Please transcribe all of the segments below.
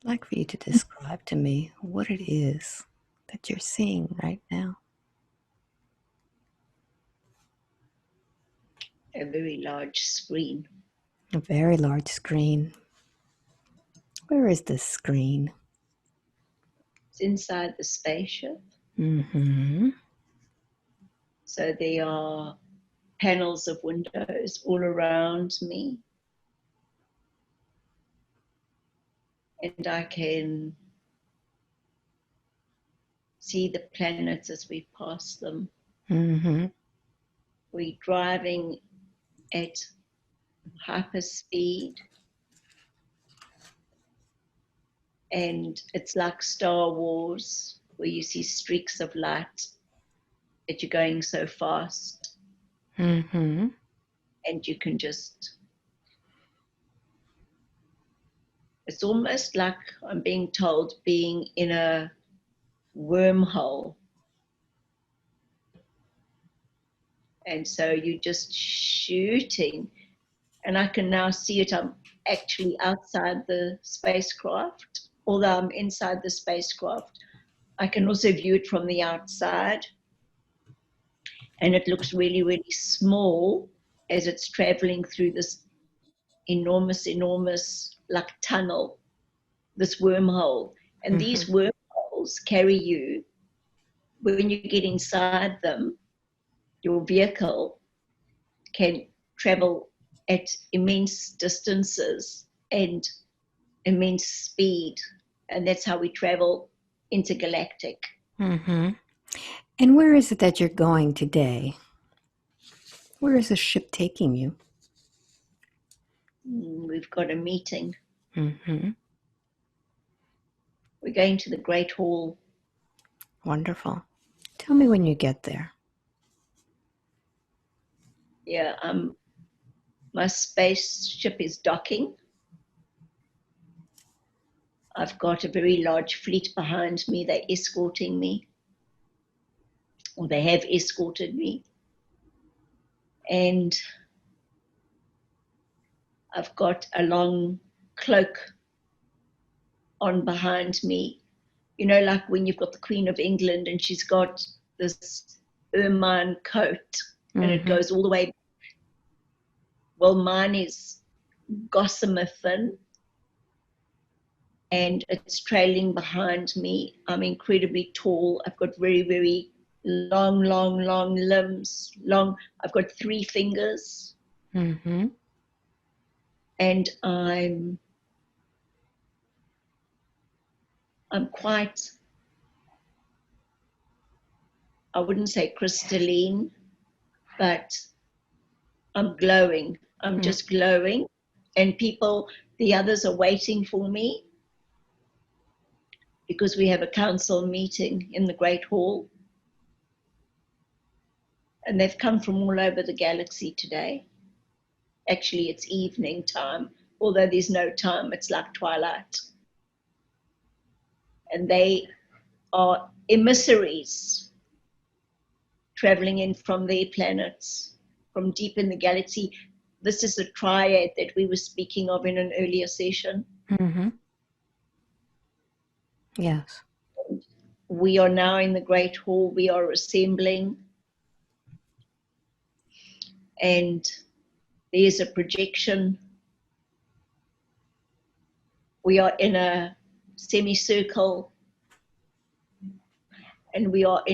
I'd like for you to describe to me what it is that you're seeing right now. A very large screen. A very large screen. Where is this screen? It's inside the spaceship. Mm-hmm. So there are panels of windows all around me. And I can see the planets as we pass them. Mm-hmm. We're driving at hyperspeed. And it's like Star Wars, where you see streaks of light that you're going so fast. Mm-hmm. And you can just, it's almost like I'm being told being in a wormhole. And so you're just shooting. And I can now see it. I'm actually outside the spacecraft, although I'm inside the spacecraft. I can also view it from the outside. And it looks really, really small as it's traveling through this enormous, like tunnel, this wormhole. And Mm-hmm. these wormholes carry you, when you get inside them, your vehicle can travel at immense distances and immense speed. And that's how we travel intergalactic. Mm-hmm. And where is it that you're going today? Where is the ship taking you? We've got a meeting. Mm-hmm. We're going to the Great Hall. Wonderful. Tell me when you get there. Yeah, my spaceship is docking. I've got a very large fleet behind me. They're escorting me, or they have escorted me. And I've got a long cloak on behind me. You know, like when you've got the Queen of England and she's got this ermine coat and it goes all the way back. Well, mine is gossamer thin and it's trailing behind me. I'm incredibly tall. I've got very, very long limbs. I've got 3 fingers. Mm-hmm. And I'm quite, I wouldn't say crystalline, but I'm glowing. I'm just glowing. And the others are waiting for me because we have a council meeting in the Great Hall. And they've come from all over the galaxy today. Actually, it's evening time, although there's no time, it's like twilight. And they are emissaries traveling in from their planets, from deep in the galaxy. This is the triad that we were speaking of in an earlier session. Mm-hmm. Yes. We are now in the Great Hall. We are assembling. And there's a projection. We are in a semicircle. And we are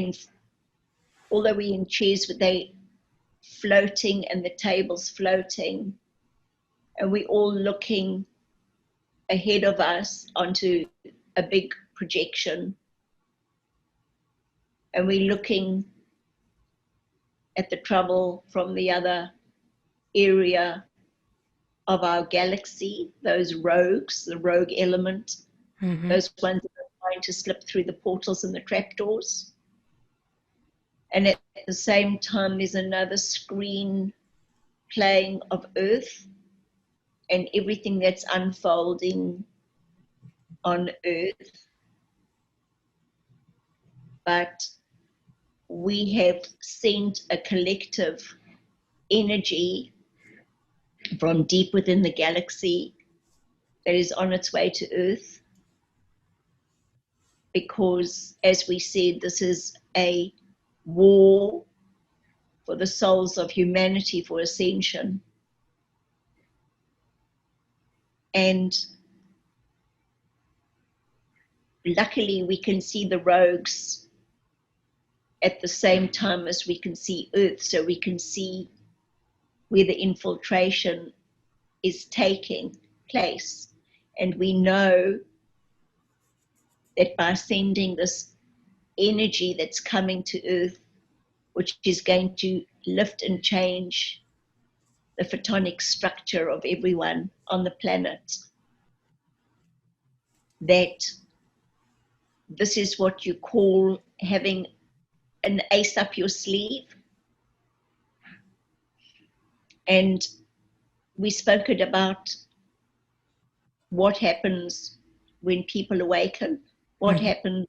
although we're in chairs, but they floating and the tables floating. And we're all looking ahead of us onto a big projection. And we're looking at the trouble from the other area of our galaxy, those rogues, the rogue element, those ones that are trying to slip through the portals and the trapdoors. And at the same time, there's another screen playing of Earth and everything that's unfolding on Earth. But we have sent a collective energy from deep within the galaxy that is on its way to Earth. because, as we said, this is a war for the souls of humanity for ascension. And luckily, we can see the rogues at the same time as we can see Earth, so we can see where the infiltration is taking place. And we know that by sending this energy that's coming to Earth, which is going to lift and change the photonic structure of everyone on the planet, that this is what you call having an ace up your sleeve. And we spoke about what happens when people awaken, what happens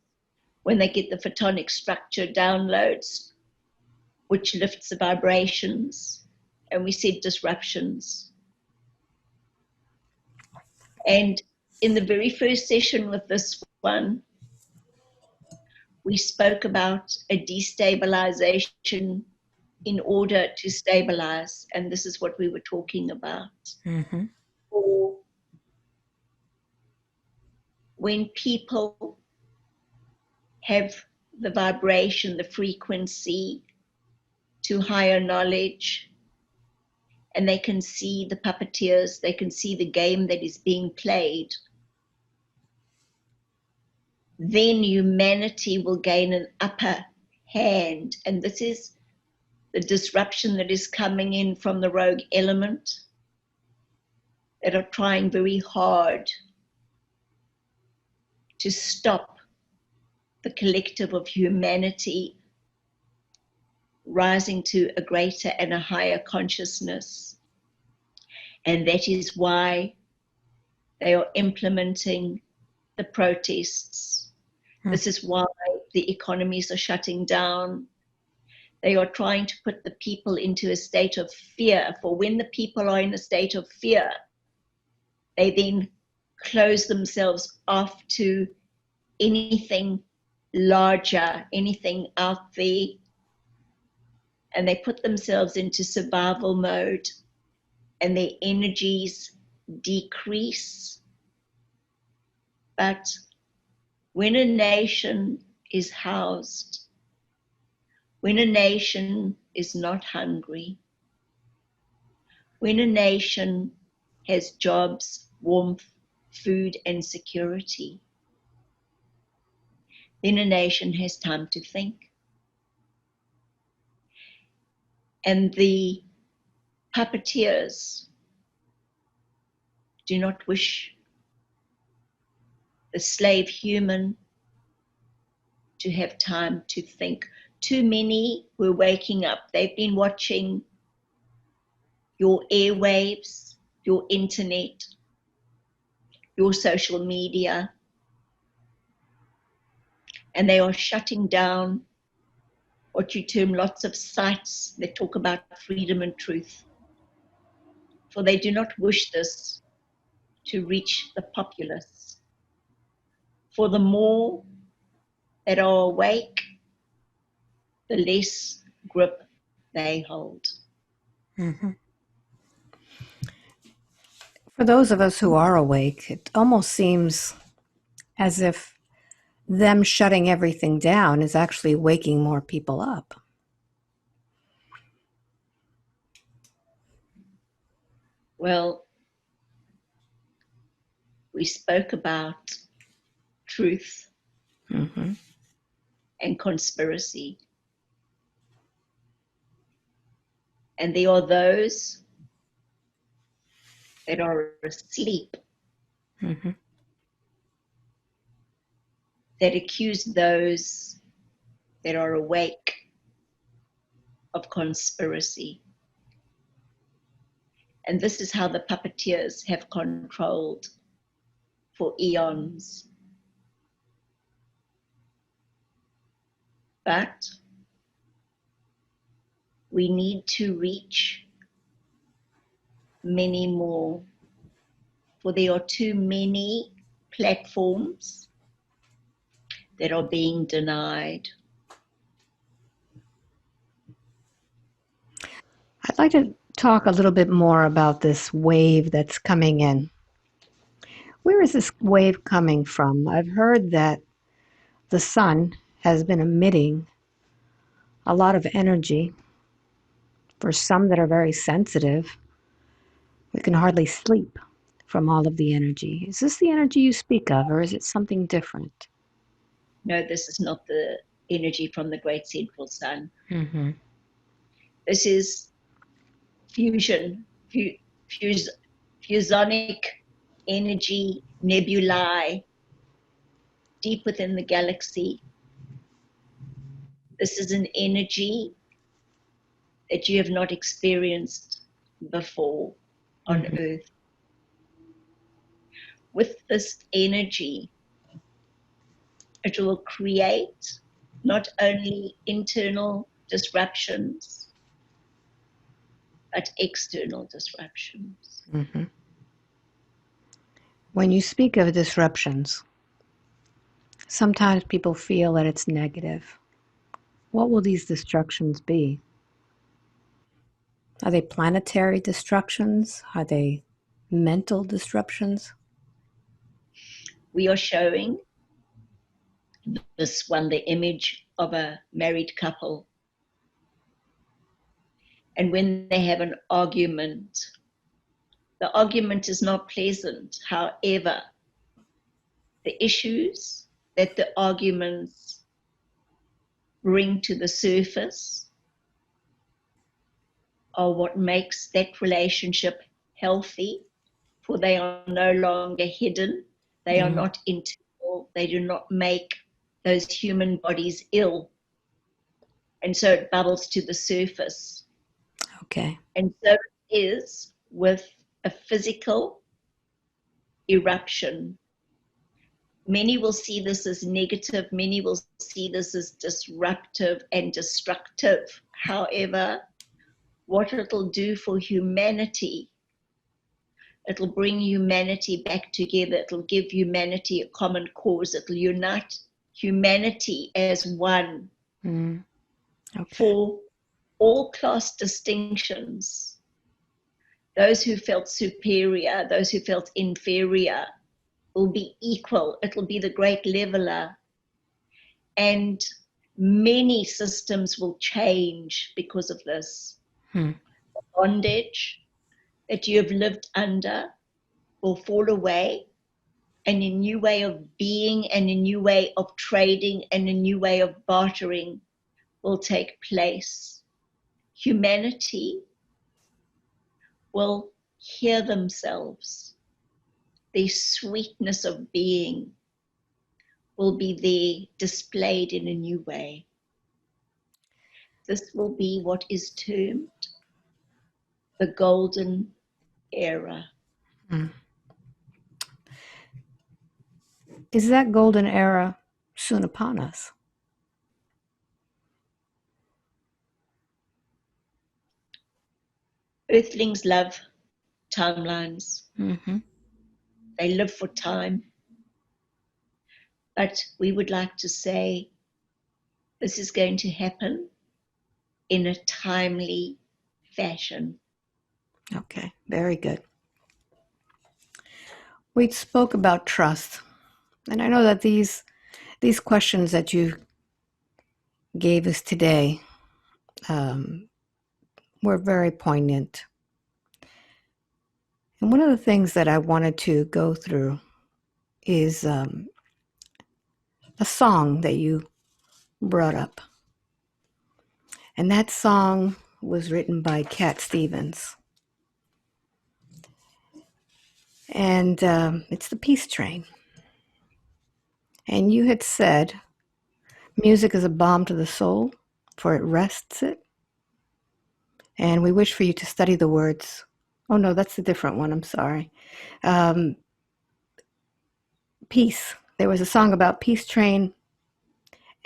when they get the photonic structure downloads, which lifts the vibrations, and we said disruptions. And in the very first session with this one, we spoke about a destabilization in order to stabilize, and this is what we were talking about. Mm-hmm. Or when people have the vibration, the frequency to higher knowledge, and they can see the puppeteers, they can see the game that is being played, then humanity will gain an upper hand. And this is the disruption that is coming in from the rogue element that are trying very hard to stop the collective of humanity rising to a greater and a higher consciousness. And that is why they are implementing the protests. This is why the economies are shutting down. They are trying to put the people into a state of fear. For when the people are in a state of fear, they then close themselves off to anything larger, anything out there, and they put themselves into survival mode, and their energies decrease. But when a nation is housed, when a nation is not hungry, when a nation has jobs, warmth, food, and security, then a nation has time to think. And the puppeteers do not wish the slave human to have time to think. Too many were waking up. They've been watching your airwaves, your internet, your social media, and they are shutting down what you term lots of sites that talk about freedom and truth. For they do not wish this to reach the populace. For the more that are awake, the less grip they hold. Mm-hmm. For those of us who are awake, it almost seems as if them shutting everything down is actually waking more people up. Well, we spoke about truth and conspiracy. And there are those that are asleep that accuse those that are awake of conspiracy. And this is how the puppeteers have controlled for eons. But we need to reach many more, for there are too many platforms. that are being denied. I'd like to talk a little bit more about this wave that's coming in. Where is this wave coming from? I've heard that the sun has been emitting a lot of energy. For some that are very sensitive, we can hardly sleep from all of the energy. Is this the energy you speak of, or is it something different? No, this is not the energy from the great central sun. Mm-hmm. This is fusion, fusonic energy nebulae deep within the galaxy. This is an energy that you have not experienced before on Mm-hmm. Earth. With this energy, it will create not only internal disruptions, but external disruptions. Mm-hmm. When you speak of disruptions, sometimes people feel that it's negative. What will these destructions be? Are they planetary destructions? Are they mental disruptions? We are showing this one, the image of a married couple. And when they have an argument, the argument is not pleasant. However, the issues that the arguments bring to the surface are what makes that relationship healthy, for they are no longer hidden, they are Mm-hmm. not internal, they do not make those human bodies ill. And so it bubbles to the surface. Okay. And so it is with a physical eruption. Many will see this as negative, many will see this as disruptive and destructive. However, what it'll do for humanity, it'll bring humanity back together, it'll give humanity a common cause, it'll unite humanity as one Mm. Okay. for all class distinctions. Those who felt superior, those who felt inferior, will be equal. It'll be the great leveler. And many systems will change because of this. Hmm. Bondage that you have lived under will fall away, and a new way of being and a new way of trading and a new way of bartering will take place. Humanity will hear themselves. The sweetness of being will be there displayed in a new way. This will be what is termed the golden era. Mm. Is that golden era soon upon us? Earthlings love timelines. Mm-hmm. They live for time. But we would like to say this is going to happen in a timely fashion. Okay. Very good. We spoke about trust, and I know that these questions that you gave us today um, were very poignant. And one of the things that I wanted to go through is a song that you brought up. And that song was written by Cat Stevens. And it's The Peace Train. And you had said, music is a balm to the soul, for it rests it. And we wish for you to study the words. Oh, no, that's a different one. I'm sorry. Um, Peace. There was a song about Peace Train,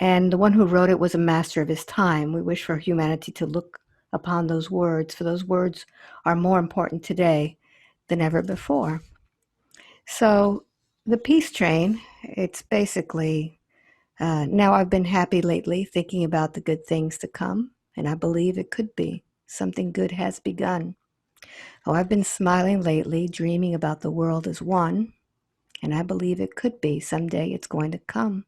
and the one who wrote it was a master of his time. We wish for humanity to look upon those words, for those words are more important today than ever before. So, the Peace Train, it's basically Now I've been happy lately, thinking about the good things to come, and I believe it could be. Something good has begun. Oh, I've been smiling lately, dreaming about the world as one, and I believe it could be. Someday it's going to come.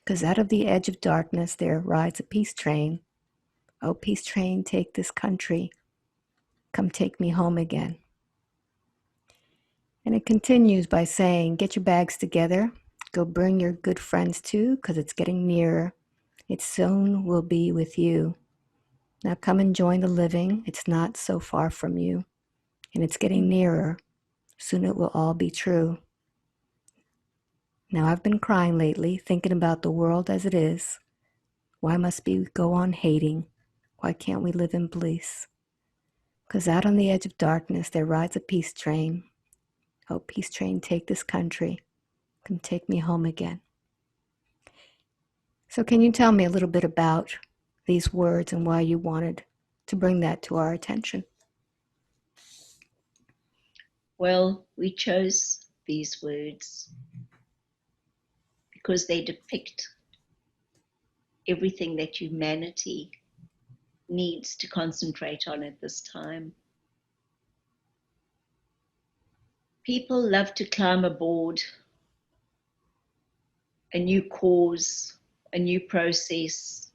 'Cause out of the edge of darkness there rides a peace train. Oh, peace train, take this country. Come take me home again. And it continues by saying, get your bags together. Go bring your good friends too, 'cause it's getting nearer. It soon will be with you. Now come and join the living. It's not so far from you. And it's getting nearer. Soon it will all be true. Now I've been crying lately, thinking about the world as it is. Why must we go on hating? Why can't we live in bliss? 'Cause out on the edge of darkness there rides a peace train. Oh, peace train, take this country. Come take me home again. So can you tell me a little bit about these words and why you wanted to bring that to our attention? Well, we chose these words because they depict everything that humanity needs to concentrate on at this time. People love to climb aboard a new cause, a new process,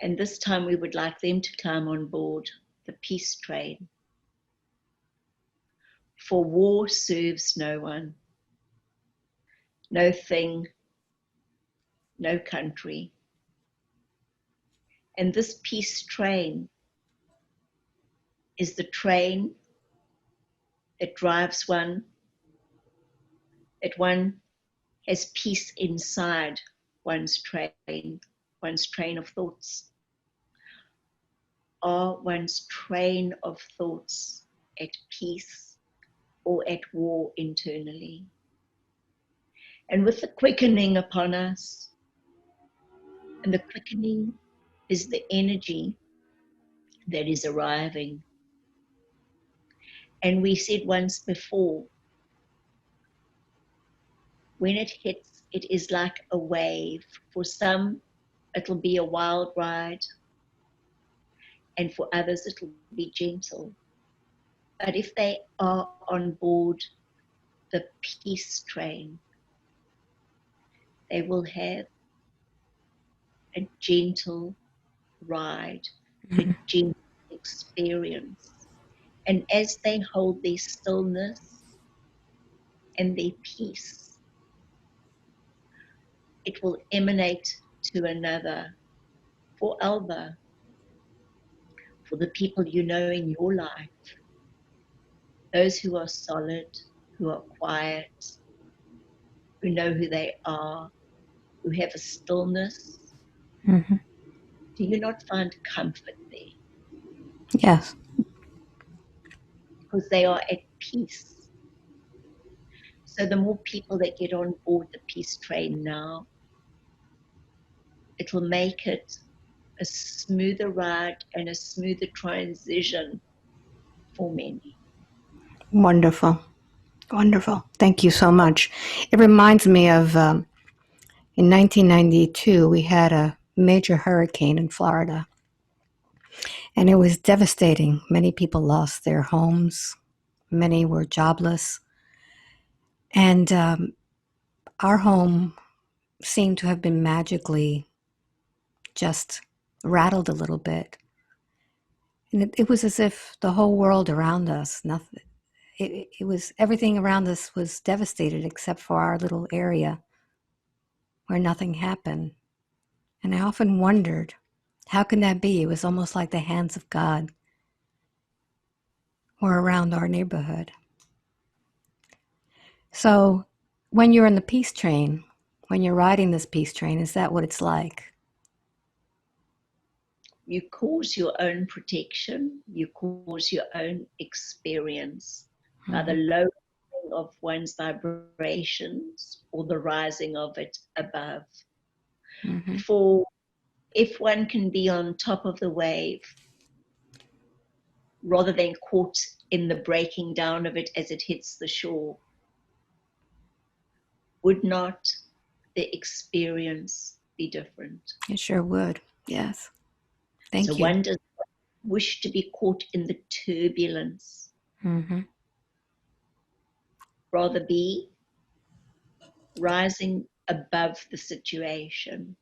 and this time we would like them to climb on board the peace train. For war serves no one, no thing, no country. And this peace train is the train that drives one, that one has peace inside one's train of thoughts. Are one's train of thoughts at peace or at war internally? And with the quickening upon us, and the quickening is the energy that is arriving. And we said once before, when it hits, it is like a wave. For some, it'll be a wild ride, and for others, it'll be gentle. But if they are on board the peace train, they will have a gentle ride, a gentle experience. And as they hold their stillness and their peace, it will emanate to another. For Alba, for the people you know in your life, those who are solid, who are quiet, who know who they are, who have a stillness. Mm-hmm. Do you not find comfort there? Yes. Because they are at peace. So the more people that get on board the peace train now, it will make it a smoother ride and a smoother transition for many. Wonderful. Wonderful. Thank you so much. It reminds me of in 1992, we had a major hurricane in Florida, and it was devastating. Many people lost their homes, many were jobless, and our home seemed to have been magically just rattled a little bit. And it was as if the whole world around us, nothing, it was everything around us was devastated except for our little area where nothing happened. And I often wondered, how can that be? It was almost like the hands of God were around our neighborhood. So when you're in the peace train, when you're riding this peace train, is that what it's like? You cause your own protection, you cause your own experience by the lowering of one's vibrations or the rising of it above. Mm-hmm. For if one can be on top of the wave rather than caught in the breaking down of it as it hits the shore, would not the experience be different. It sure would. Yes. So Thank you. one does not wish to be caught in the turbulence, Mm-hmm. rather be rising above the situation,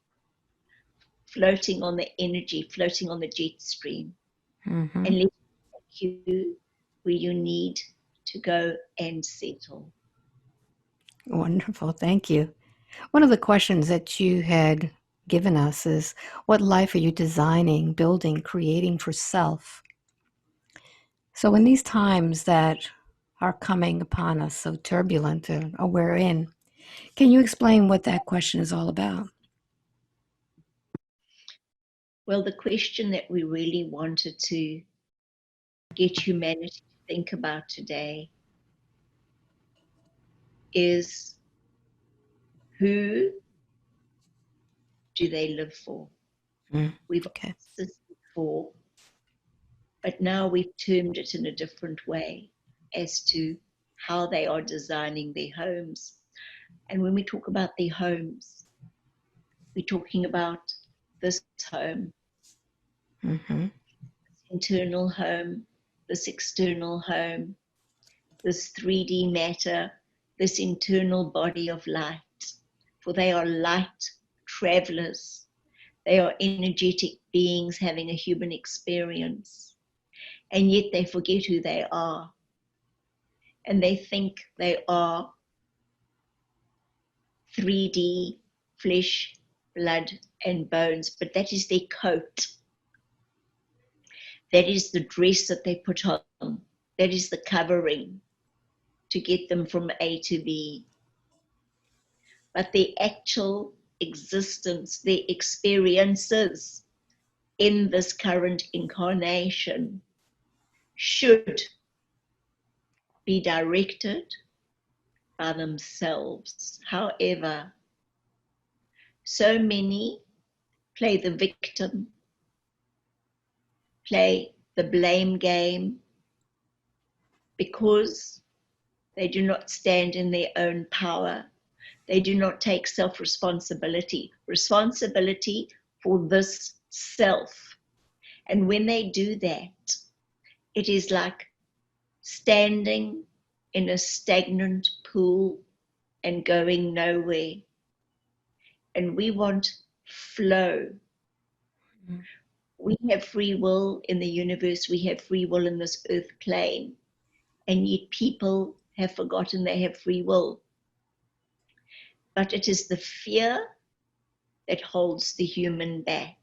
floating on the energy, floating on the jet stream, Mm-hmm. and let it take you where you need to go and settle. Wonderful. Thank you. One of the questions that you had given us is, what life are you designing, building, creating for self? So, in these times that are coming upon us, so turbulent or we're in, can you explain what that question is all about? Well, the question that we really wanted to get humanity to think about today is, who do they live for? We've Okay. answered before, but now we've termed it in a different way as to how they are designing their homes. And when we talk about their homes, we're talking about this home, Mm-hmm. internal home, this external home, this 3D matter, this internal body of light. For they are light travelers. They are energetic beings having a human experience. And yet they forget who they are. And they think they are 3D flesh, blood, and bones. But that is their coat. That is the dress that they put on. That is the covering to get them from A to B. But the actual existence, the experiences in this current incarnation should be directed by themselves. However, so many play the victim, play the blame game, because they do not stand in their own power. They do not take self-responsibility, responsibility for this self. And when they do that, it is like standing in a stagnant pool and going nowhere. And we want flow. Mm-hmm. We have free will in the universe, we have free will in this earth plane, and yet people have forgotten they have free will. But it is the fear that holds the human back.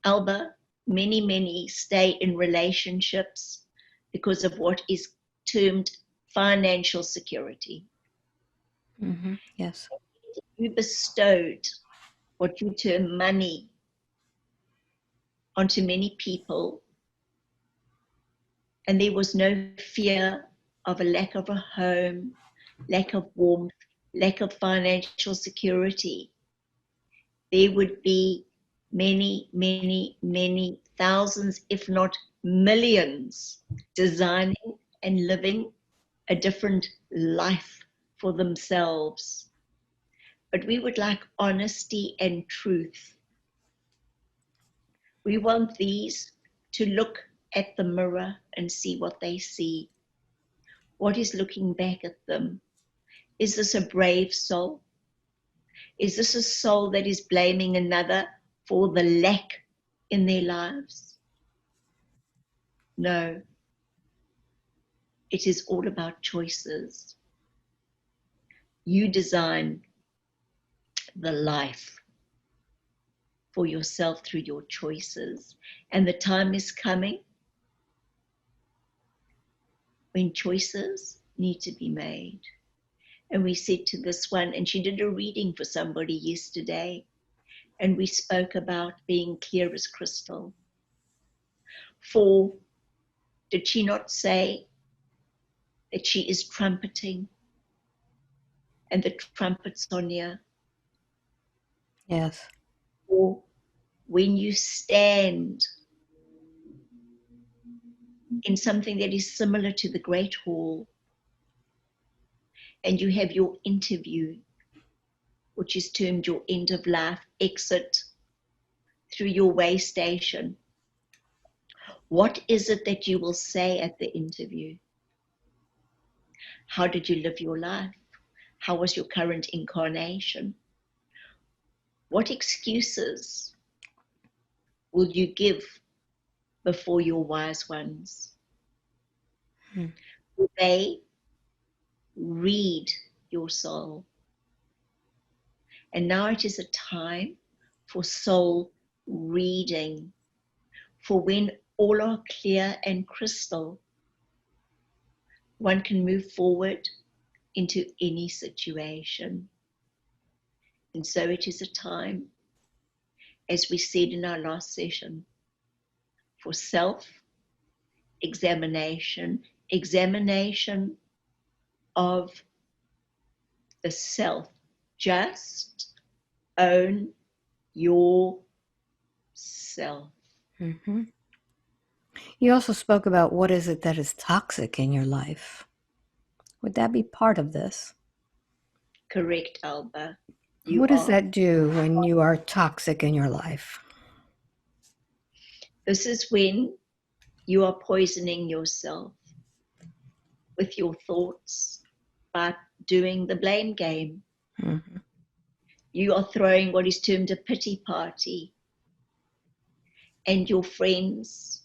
Alba, many stay in relationships because of what is termed financial security. Mm-hmm. Yes. You bestowed what you term money onto many people, and there was no fear of a lack of a home, lack of warmth, lack of financial security. There would be many thousands, if not millions, designing and living a different life for themselves. But we would like honesty and truth. We want these to look at the mirror and see what they see. What is looking back at them? Is this a brave soul? Is this a soul that is blaming another for the lack in their lives? No, it is all about choices. You design the life for yourself through your choices. And the time is coming when choices need to be made. And we said to this one, and she did a reading for somebody yesterday, and we spoke about being clear as crystal. For did she not say that she is trumpeting and the trumpets are near? Yes. Or when you stand in something that is similar to the Great Hall and you have your interview which is termed your end of life exit through your way station, what is it that you will say at the interview? How did you live your life? How was your current incarnation? What excuses will you give before your wise ones? Will they read your soul? And now it is a time for soul reading, for when all are clear and crystal, one can move forward into any situation. And so it is a time, as we said in our last session, for self-examination, examination of the self. Just own yourself. Mm-hmm. You also spoke about what is it that is toxic in your life. Would that be part of this? Correct, Alba. What does that do when you are toxic in your life? This is when you are poisoning yourself with your thoughts by doing the blame game. Mm-hmm. You are throwing what is termed a pity party, and your friends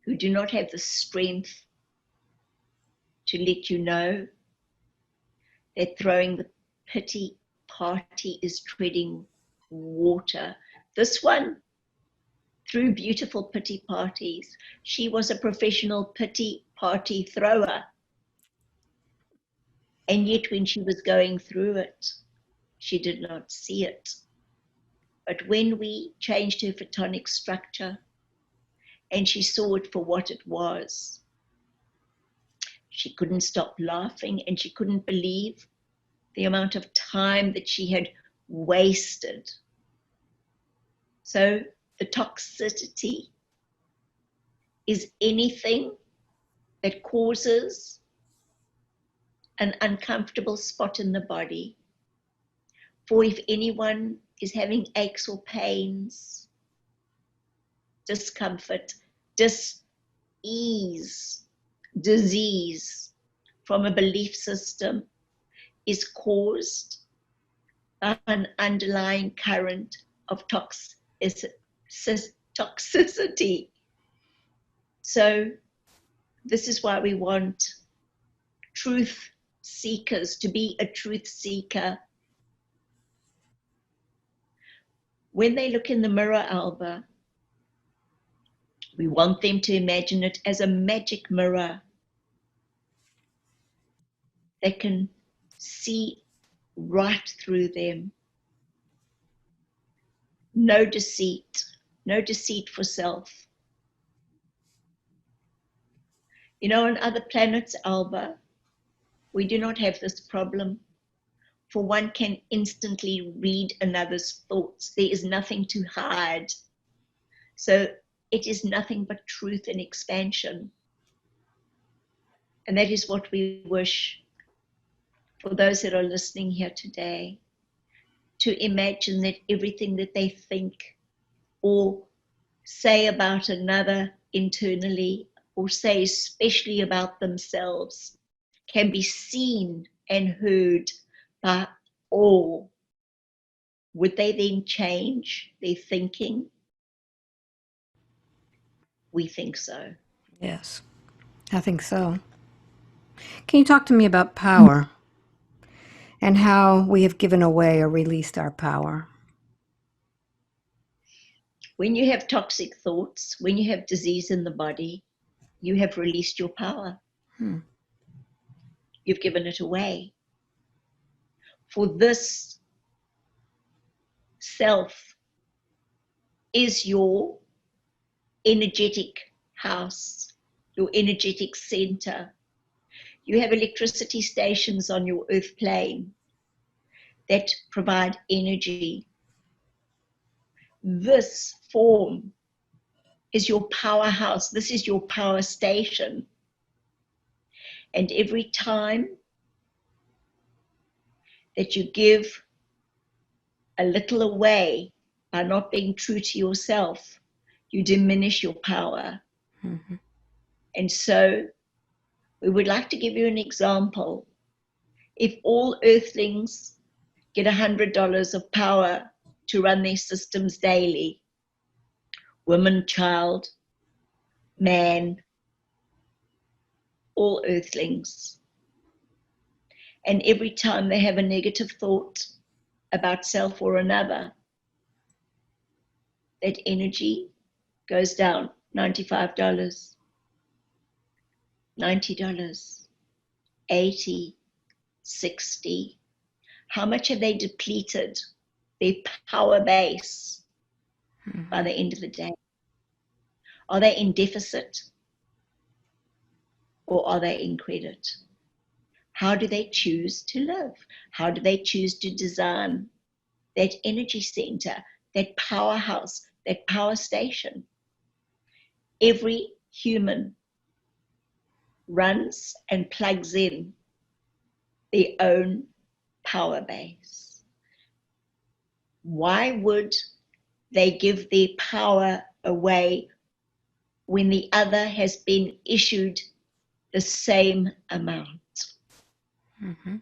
who do not have the strength to let you know that throwing the pity party is treading water. This one threw beautiful pity parties. She was a professional pity party thrower. And yet when she was going through it, she did not see it. But when we changed her photonic structure and she saw it for what it was, she couldn't stop laughing, and she couldn't believe the amount of time that she had wasted. So the toxicity is anything that causes an uncomfortable spot in the body. For if anyone is having aches or pains, discomfort, dis-ease, disease from a belief system is caused by an underlying current of toxicity. So this is why we want truth seekers to be a truth seeker. When they look in the mirror, Alba, we want them to imagine it as a magic mirror that can see right through them. No deceit for self. You know, on other planets, Alba, we do not have this problem, for one can instantly read another's thoughts. There is nothing to hide. So it is nothing but truth and expansion. And that is what we wish for those that are listening here today, to imagine that everything that they think or say about another internally, or say especially about themselves, can be seen and heard by all. Would they then change their thinking? We think so. Yes, I think so. Can you talk to me about power and how we have given away or released our power? When you have toxic thoughts, when you have disease in the body, you have released your power. You've given it away. For this self is your energetic house, your energetic center. You have electricity stations on your earth plane that provide energy. This form is your powerhouse. This is your power station. And every time that you give a little away, by not being true to yourself, you diminish your power. Mm-hmm. And so we would like to give you an example. If all earthlings get $100 of power to run their systems daily, woman, child, man, all earthlings, and every time they have a negative thought about self or another, that energy goes down $95, $90, 80, 60. How much have they depleted their power base by the end of the day? Are they in deficit or are they in credit? How do they choose to live? How do they choose to design that energy center, that powerhouse, that power station? Every human runs and plugs in their own power base. Why would they give their power away when the other has been issued the same amount? Mm-hmm.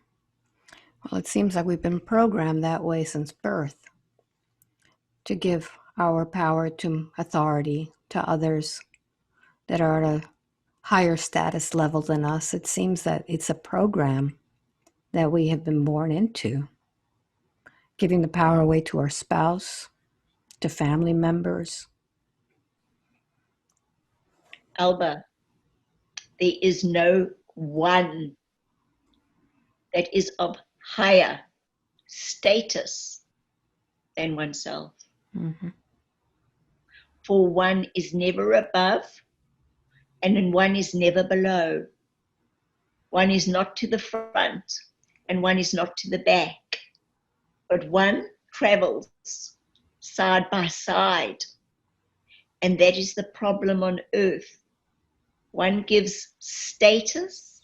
Well, it seems like we've been programmed that way since birth, to give our power to authority, to others that are at a higher status level than us. It seems that it's a program that we have been born into, giving the power away to our spouse, to family members. Alba, there is no one that is of higher status than oneself. Mm-hmm. For one is never above and one is never below. One is not to the front and one is not to the back, but one travels side by side. And that is the problem on earth. One gives status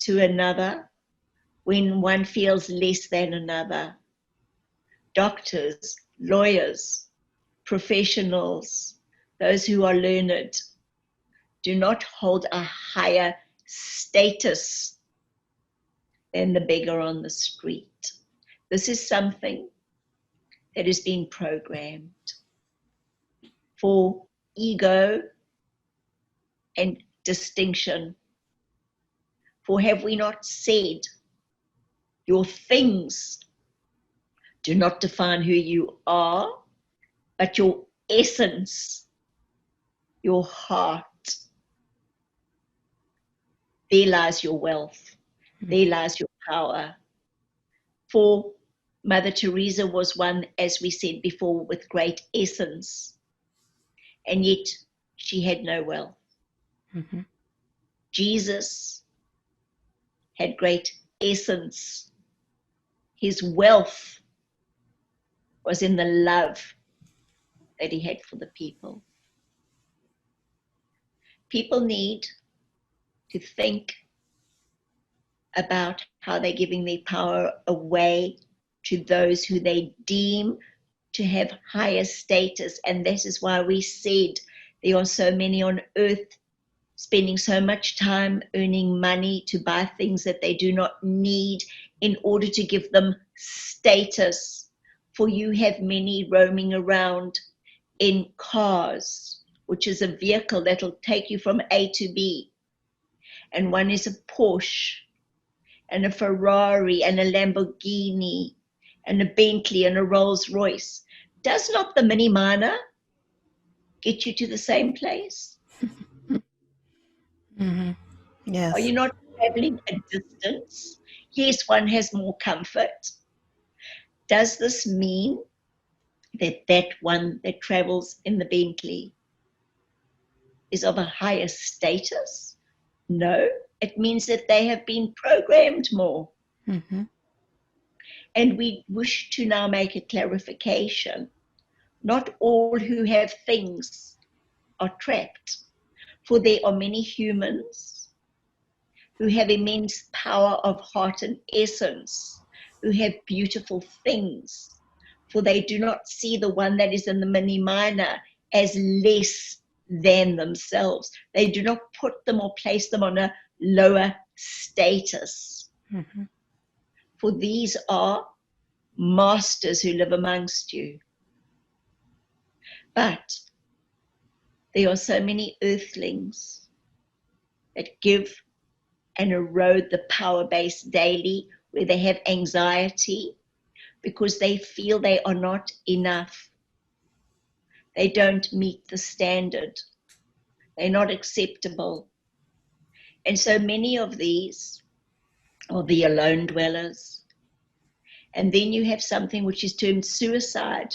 to another when one feels less than another. Doctors, lawyers, professionals, those who are learned, do not hold a higher status than the beggar on the street. This is something that is being programmed for ego and distinction. For have we not said, your things do not define who you are, but your essence, your heart. There lies your wealth. There lies your power. For Mother Teresa was one, as we said before, with great essence, and yet she had no wealth. Mm-hmm. Jesus had great essence. His wealth was in the love that he had for the people. People need to think about how they're giving their power away to those who they deem to have higher status. And that is why we said there are so many on earth spending so much time earning money to buy things that they do not need in order to give them status. For you have many roaming around in cars, which is a vehicle that'll take you from A to B. And one is a Porsche and a Ferrari and a Lamborghini and a Bentley and a Rolls Royce. Does not the Mini Minor get you to the same place? Mm-hmm. Yes. Are you not traveling a distance? Yes, one has more comfort. Does this mean that that one that travels in the Bentley is of a higher status? No, it means that they have been programmed more. Mm-hmm. And we wish to now make a clarification. Not all who have things are trapped, for there are many humans who have immense power of heart and essence, who have beautiful things. For they do not see the one that is in the mini minor as less than themselves. They do not put them or place them on a lower status. Mm-hmm. For these are masters who live amongst you. But there are so many earthlings that give and erode the power base daily, where they have anxiety because they feel they are not enough. They don't meet the standard. They're not acceptable. And so many of these are the alone dwellers. And then you have something which is termed suicide.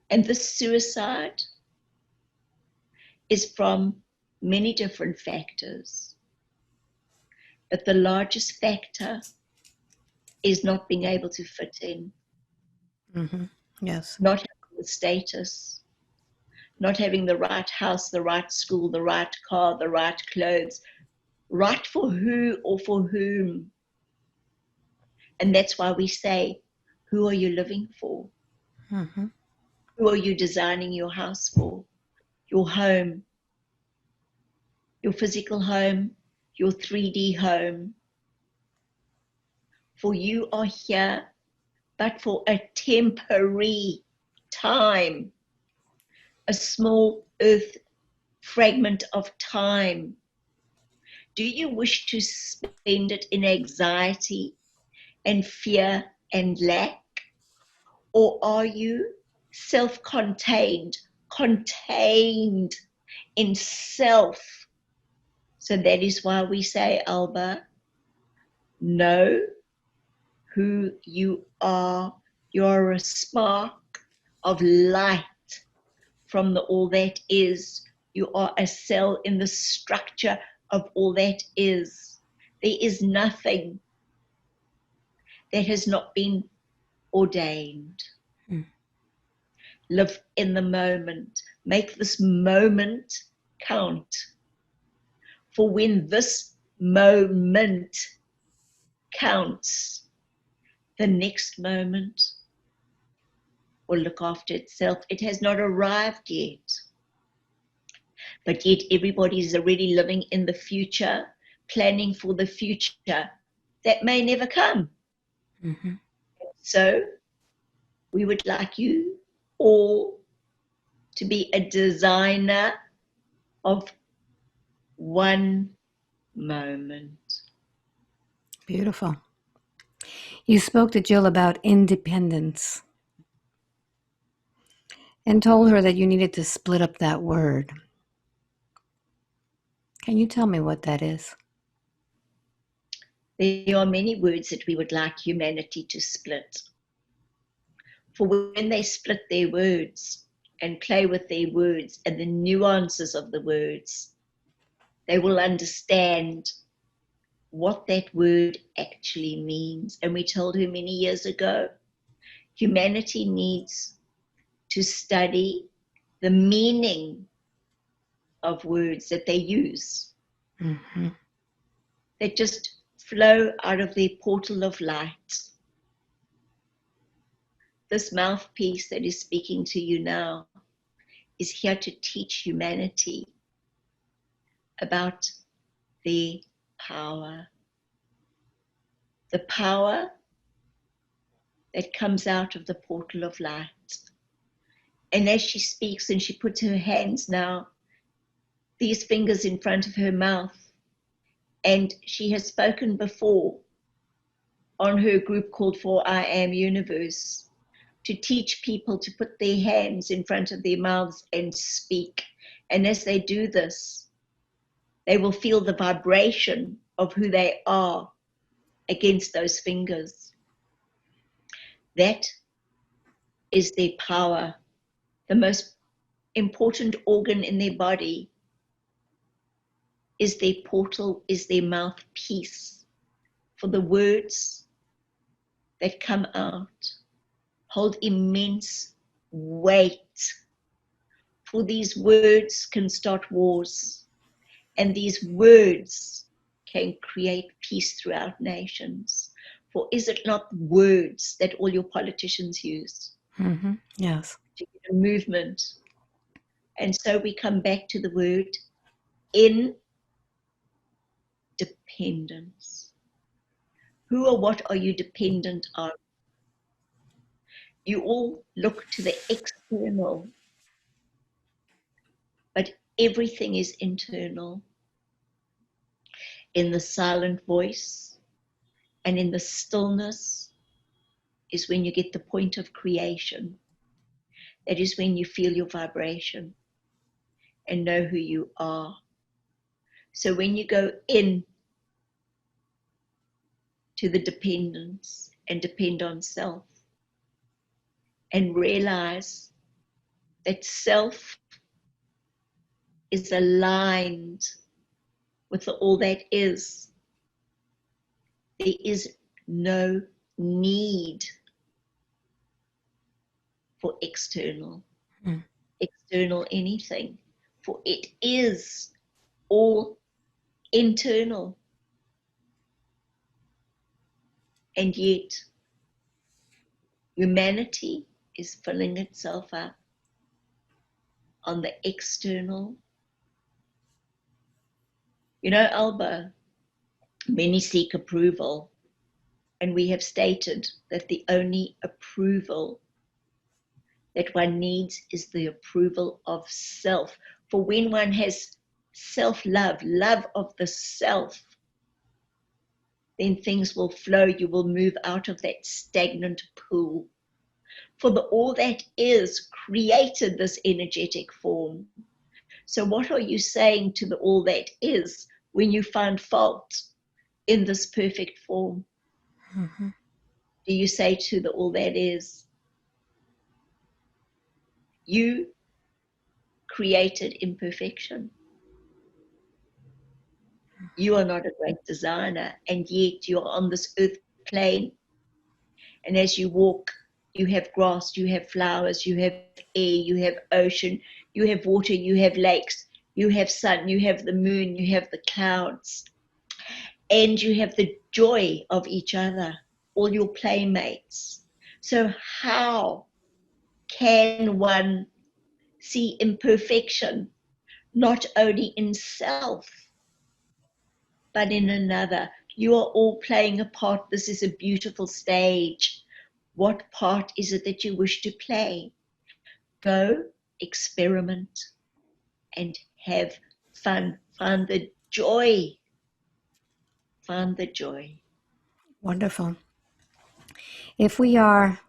And this suicide is from many different factors. But the largest factor is not being able to fit in. Mm-hmm. Yes. Not having the status, not having the right house, the right school, the right car, the right clothes, right for who or for whom. And that's why we say, who are you living for? Mm-hmm. Who are you designing your house for? Your home, your physical home, your 3D home. For you are here, but for a temporary time, a small earth fragment of time. Do you wish to spend it in anxiety and fear and lack? Or are you self-contained, contained in self? So that is why we say, Alba, know who you are. You're a spark of light from the all that is. You are a cell in the structure of all that is. There is nothing that has not been ordained. Mm. Live in the moment. Make this moment count. For when this moment counts, the next moment will look after itself. It has not arrived yet. But yet everybody is already living in the future, planning for the future that may never come. Mm-hmm. So we would like you all to be a designer of one moment. Beautiful. You spoke to Jill about independence and told her that you needed to split up that word. Can you tell me what that is? There are many words that we would like humanity to split. For when they split their words and play with their words and the nuances of the words, they will understand what that word actually means. And we told her many years ago, humanity needs to study the meaning of words that they use, Mm-hmm. that just flow out of their portal of light. This mouthpiece that is speaking to you now is here to teach humanity about their power. The power that comes out of the portal of light. And as she speaks and she puts her hands now, these fingers in front of her mouth, and she has spoken before on her group called For I Am Universe, to teach people to put their hands in front of their mouths and speak. And as they do this, they will feel the vibration of who they are against those fingers. That is their power. The most important organ in their body is their portal, is their mouthpiece. For the words that come out hold immense weight. For these words can start wars, and these words can create peace throughout nations. For is it not words that all your politicians use Yes. to get a movement? And so we come back to the word independence. Who or what are you dependent on? You all look to the external, but everything is internal. In the silent voice and in the stillness is when you get the point of creation. That is when you feel your vibration and know who you are. So when you go in to the dependence and depend on self and realize that self is aligned with the all that is, there is no need for external anything, for it is all internal. And yet humanity is filling itself up on the external. You know, Alba, many seek approval, and we have stated that the only approval that one needs is the approval of self. For when one has self-love, love of the self, then things will flow. You will move out of that stagnant pool. For the all that is created this energetic form. So what are you saying to the all that is when you find fault in this perfect form? Do you say to the all that is, you created imperfection. You are not a great designer, and yet you are on this earth plane. And as you walk, you have grass, you have flowers, you have air, you have ocean, you have water, you have lakes, you have sun, you have the moon, you have the clouds, and you have the joy of each other, all your playmates. So how can one see imperfection not only in self, but in another? You are all playing a part. This is a beautiful stage. What part is it that you wish to play? Go, experiment, and have fun. Find the joy. Find the joy. Wonderful. If we are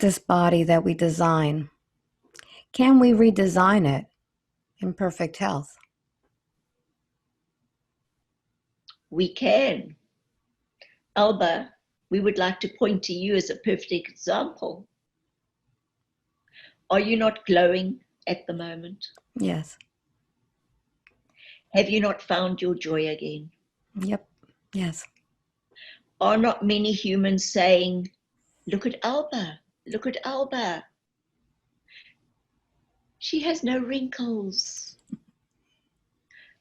this body that we design, can we redesign it in perfect health? We can. Alba, we would like to point to you as a perfect example. Are you not glowing at the moment? Yes. Have you not found your joy again? Yep. Yes. Are not many humans saying, look at Alba, look at Alba. She has no wrinkles.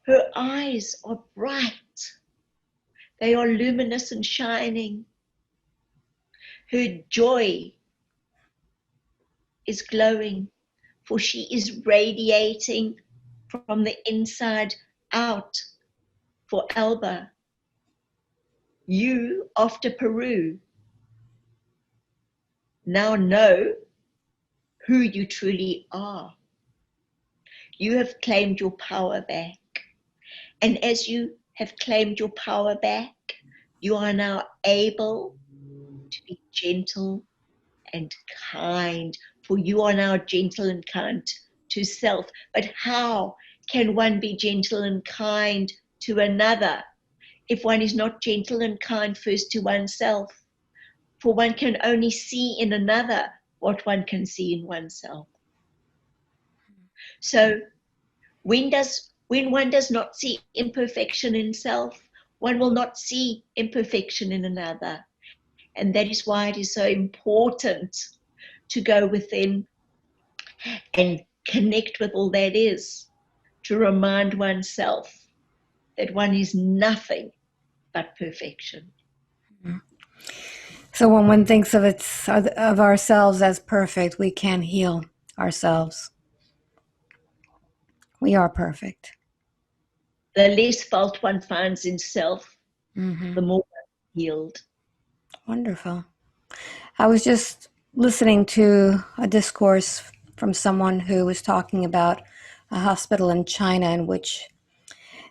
Her eyes are bright. They are luminous and shining. Her joy is glowing, for she is radiating from the inside out. For Alba, you, after Peru, now know who you truly are. You have claimed your power back. And as you have claimed your power back, you are now able to be gentle and kind, for you are now gentle and kind to self. But how can one be gentle and kind to another if one is not gentle and kind first to oneself? For one can only see in another what one can see in oneself. So when one does not see imperfection in self, one will not see imperfection in another. And that is why it is so important to go within and connect with all that is, to remind oneself that one is nothing but perfection. So when one thinks of ourselves as perfect, we can heal ourselves. We are perfect. The less fault one finds in self, Mm-hmm. the more one healed. Wonderful. I was just listening to a discourse from someone who was talking about a hospital in China in which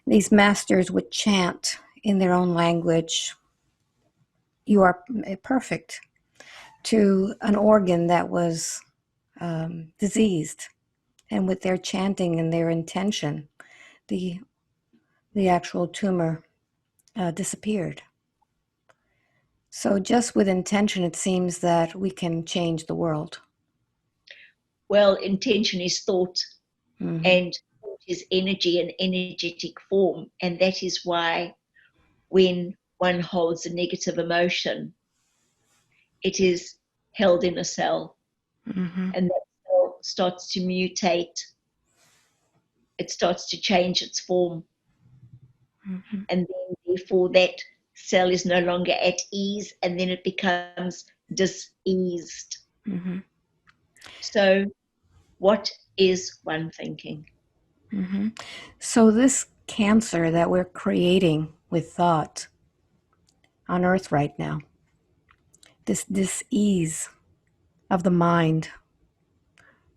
these masters would chant in their own language, "You are perfect," to an organ that was diseased. And with their chanting and their intention, the actual tumor disappeared. So just with intention, it seems that we can change the world. Well, intention is thought, Mm-hmm. and thought is energy and energetic form. And that is why when one holds a negative emotion, it is held in a cell, Mm-hmm. and that cell starts to mutate, it starts to change its form, Mm-hmm. and then therefore that cell is no longer at ease, and then it becomes diseased. Mm-hmm. So, what is one thinking? Mm-hmm. So this cancer that we're creating with thought on Earth right now, this dis-ease of the mind,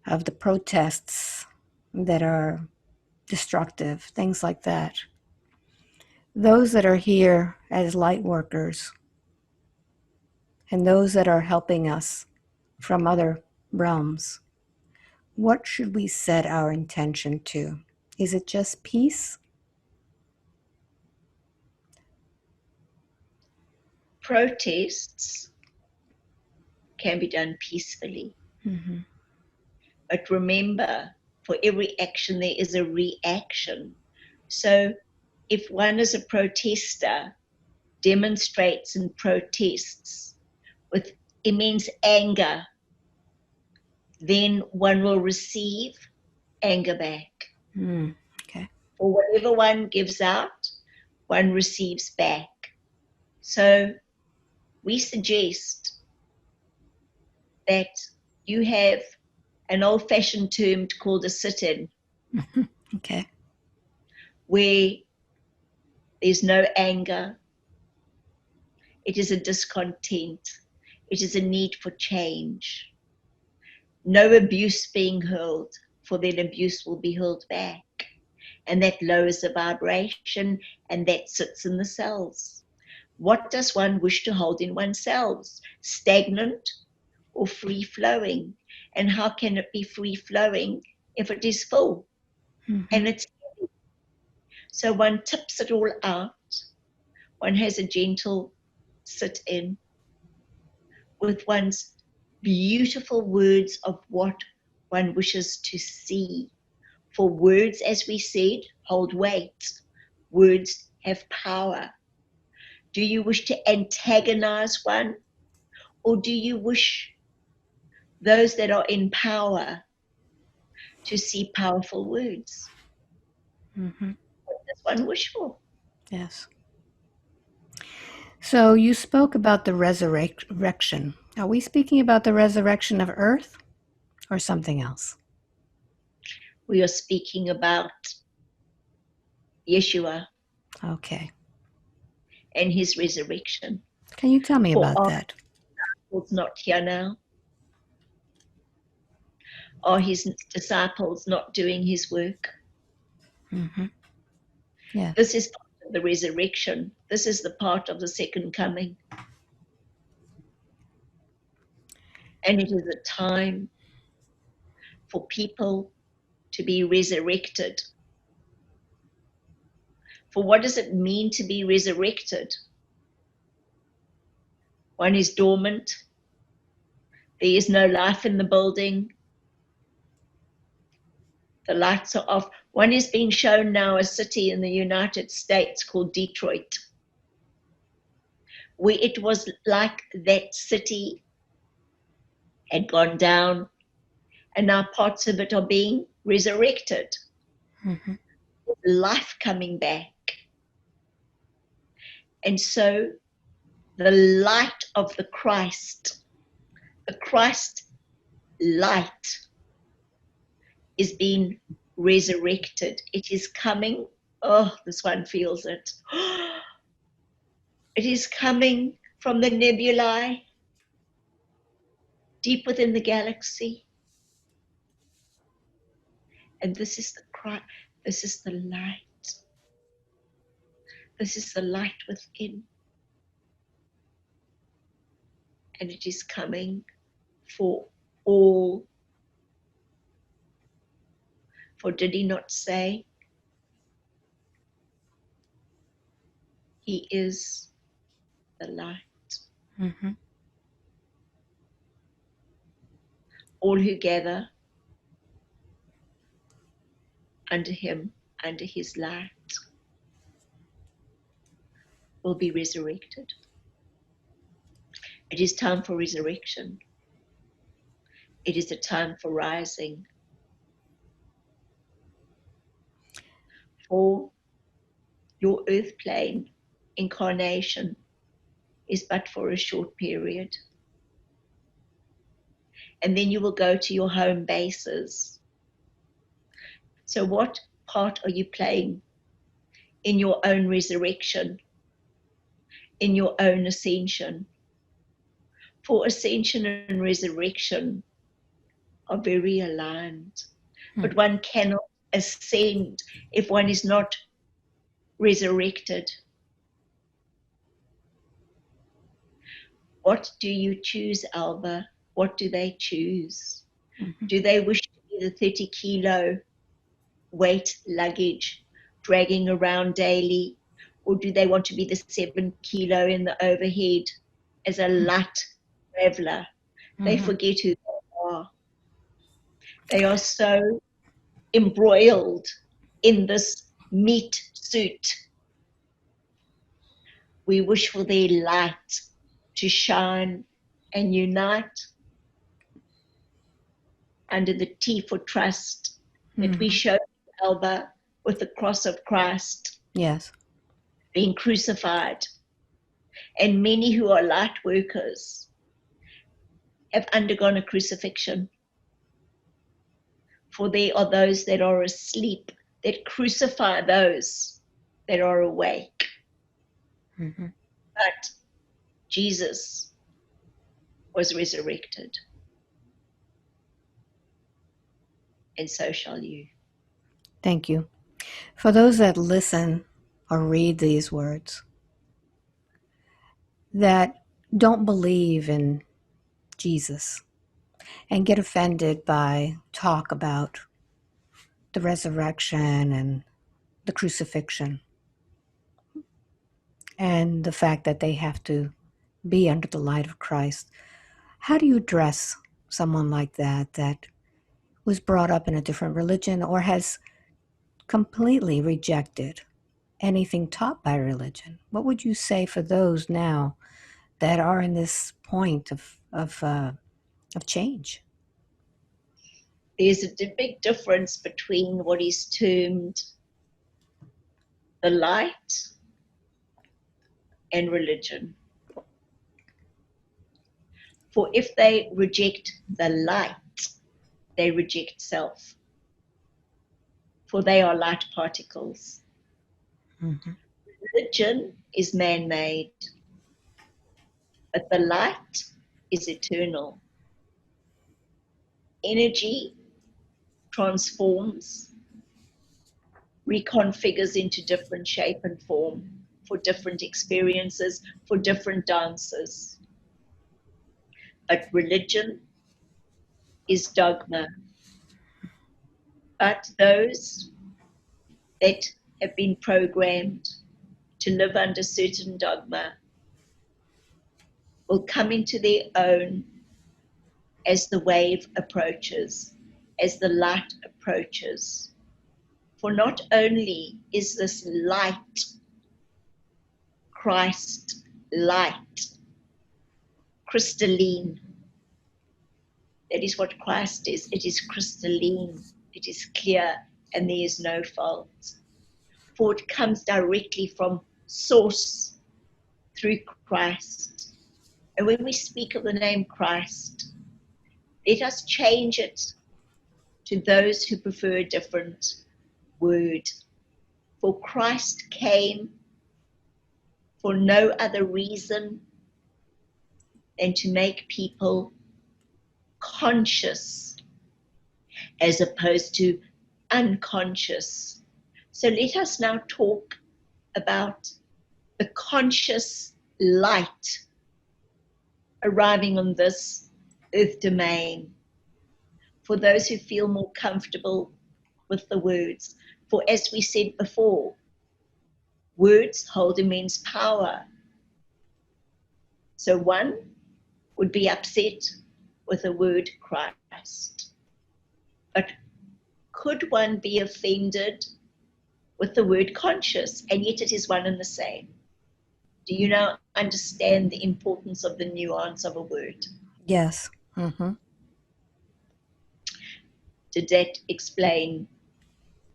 of the protests that are destructive, things like that. Those that are here as light workers and those that are helping us from other realms, what should we set our intention to? Is it just peace? Protests can be done peacefully, Mm-hmm. but remember, for every action, there is a reaction. So, if one is a protester, demonstrates and protests with immense anger, then one will receive anger back. Mm. Okay. For whatever one gives out, one receives back. So we suggest that you have an old fashioned term called a sit in, Okay. where there's no anger, it is a discontent, it is a need for change. No abuse being hurled, for then abuse will be hurled back. And that lowers the vibration, and that sits in the cells. What does one wish to hold in oneself? Stagnant or free flowing? And how can it be free flowing if it is full Mm-hmm. and it's heavy? So one tips it all out. One has a gentle sit in with one's beautiful words of what one wishes to see. For words, as we said, hold weight. Words have power. Do you wish to antagonize one, or do you wish those that are in power to see powerful words? Mm-hmm. What does one wish for? Yes. So you spoke about the resurrection. Are we speaking about the resurrection of Earth or something else? We are speaking about Yeshua Okay. and his resurrection. Can you tell me For about our that? disciples not here now? Are his disciples not doing his work? Mm-hmm. Yes. This is part of the resurrection. This is the part of the second coming. And it is a time for people to be resurrected. For what does it mean to be resurrected? One is dormant. There is no life in the building. The lights are off. One is being shown now a city in the United States called Detroit, where it was like that city had gone down, and now parts of it are being resurrected. Mm-hmm. Life coming back. And so the light of the Christ light is being resurrected. It is coming. Oh, this one feels it. It is coming from the nebulae, deep within the galaxy. And this is the Christ. This is the light. This is the light within. And it is coming for all. For did he not say, he is the light? Mm-hmm. All who gather under him, under his light, will be resurrected. It is time for resurrection. It is a time for rising. For your earth plane incarnation is but for a short period. And then you will go to your home bases. So what part are you playing in your own resurrection, in your own ascension? For ascension and resurrection are very aligned, but one cannot ascend if one is not resurrected. What do you choose, Alba? What do they choose? Mm-hmm. Do they wish to be the 30 kilo weight luggage dragging around daily, or do they want to be the 7 kilo in the overhead as a light traveler? They forget who they are. They are so embroiled in this meat suit. We wish for their light to shine and unite under the T for trust that we show, Alba, with the cross of Christ. Yes. Being crucified. And many who are light workers have undergone a crucifixion. For there are those that are asleep, that crucify those that are awake. Mm-hmm. But Jesus was resurrected. And so shall you. Thank you. For those that listen or read these words that don't believe in Jesus and get offended by talk about the resurrection and the crucifixion and the fact that they have to be under the light of Christ, how do you address someone like that that was brought up in a different religion or has completely rejected anything taught by religion? What would you say for those now that are in this point of change? There's a big difference between what is termed the light and religion. For if they reject the light, they reject self. For they are light particles. Mm-hmm. Religion is man-made, but the light is eternal. Energy transforms, reconfigures into different shape and form for different experiences, for different dances. But religion is dogma. But those that have been programmed to live under certain dogma will come into their own as the wave approaches, as the light approaches. For not only is this light, Christ light, crystalline, that is what Christ is. It is crystalline, it is clear, and there is no fault. For it comes directly from source. through Christ. And when we speak of the name Christ, let us change it to those who prefer a different word. For Christ came for no other reason than to make people conscious as opposed to unconscious. So let us now talk about the conscious light arriving on this earth domain for those who feel more comfortable with the words. For as we said before, words hold immense power. So one would be upset with the word Christ. But could one be offended with the word conscious? And yet it is one and the same. Do you now understand the importance of the nuance of a word? Yes. Mm-hmm. Did that explain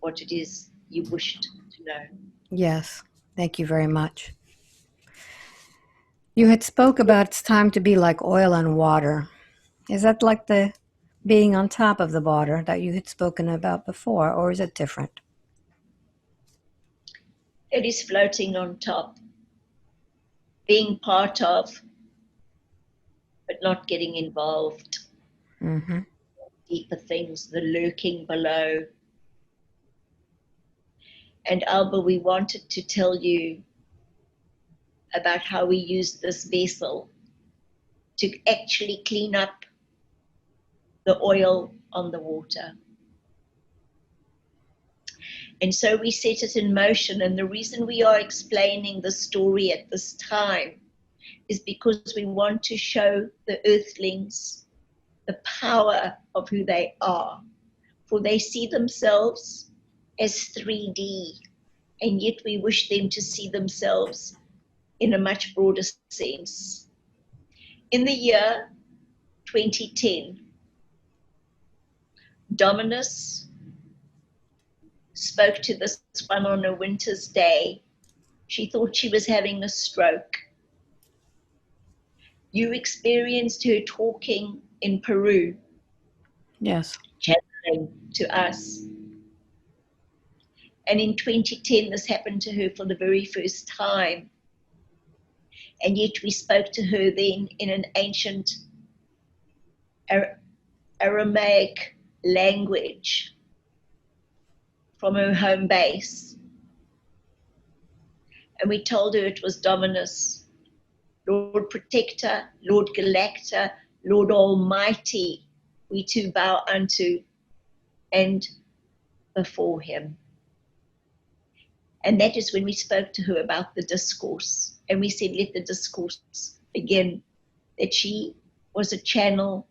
what it is you wished to know? Yes. Thank you very much. You had spoke about it's time to be like oil and water. Is that like the being on top of the water that you had spoken about before, or is it different? It is floating on top, being part of, but not getting involved. Mm-hmm. Deeper things, the lurking below. And Alba, we wanted to tell you about how we used this vessel to actually clean up the oil on the water. And so we set it in motion. And the reason we are explaining the story at this time is because we want to show the earthlings the power of who they are. For they see themselves as 3D, and yet we wish them to see themselves in a much broader sense. In the year 2010, Dominus spoke to this one on a winter's day. She thought she was having a stroke. You experienced her talking in Peru, Yes. channeling to us. And in 2010, this happened to her for the very first time. And yet we spoke to her then in an ancient Aramaic language from her home base. And we told her it was Dominus, Lord Protector, Lord Galactor, Lord Almighty, we too bow unto and before him. And that is when we spoke to her about the discourse. And we said, let the discourse begin, that she was a channel.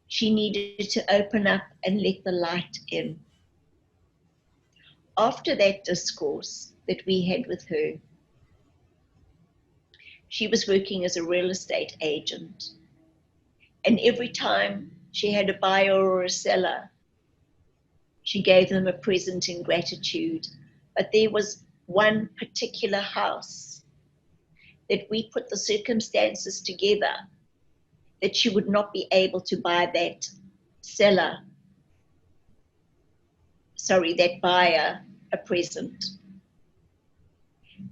She needed to open up and let the light in. After that discourse that we had with her, she was working as a real estate agent. And every time she had a buyer or a seller, she gave them a present in gratitude. But there was one particular house that we put the circumstances together that she would not be able to buy that buyer a present.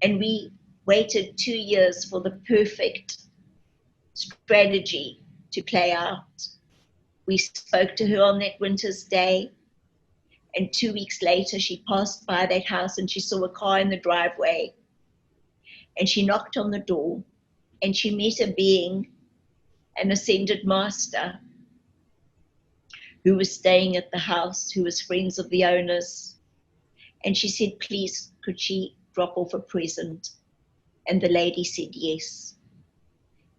And we waited 2 years for the perfect strategy to play out. We spoke to her on that winter's day, and 2 weeks later she passed by that house and she saw a car in the driveway, and she knocked on the door and she met a being, an ascended master, who was staying at the house, who was friends of the owners. And she said, please, could she drop off a present? And the lady said yes.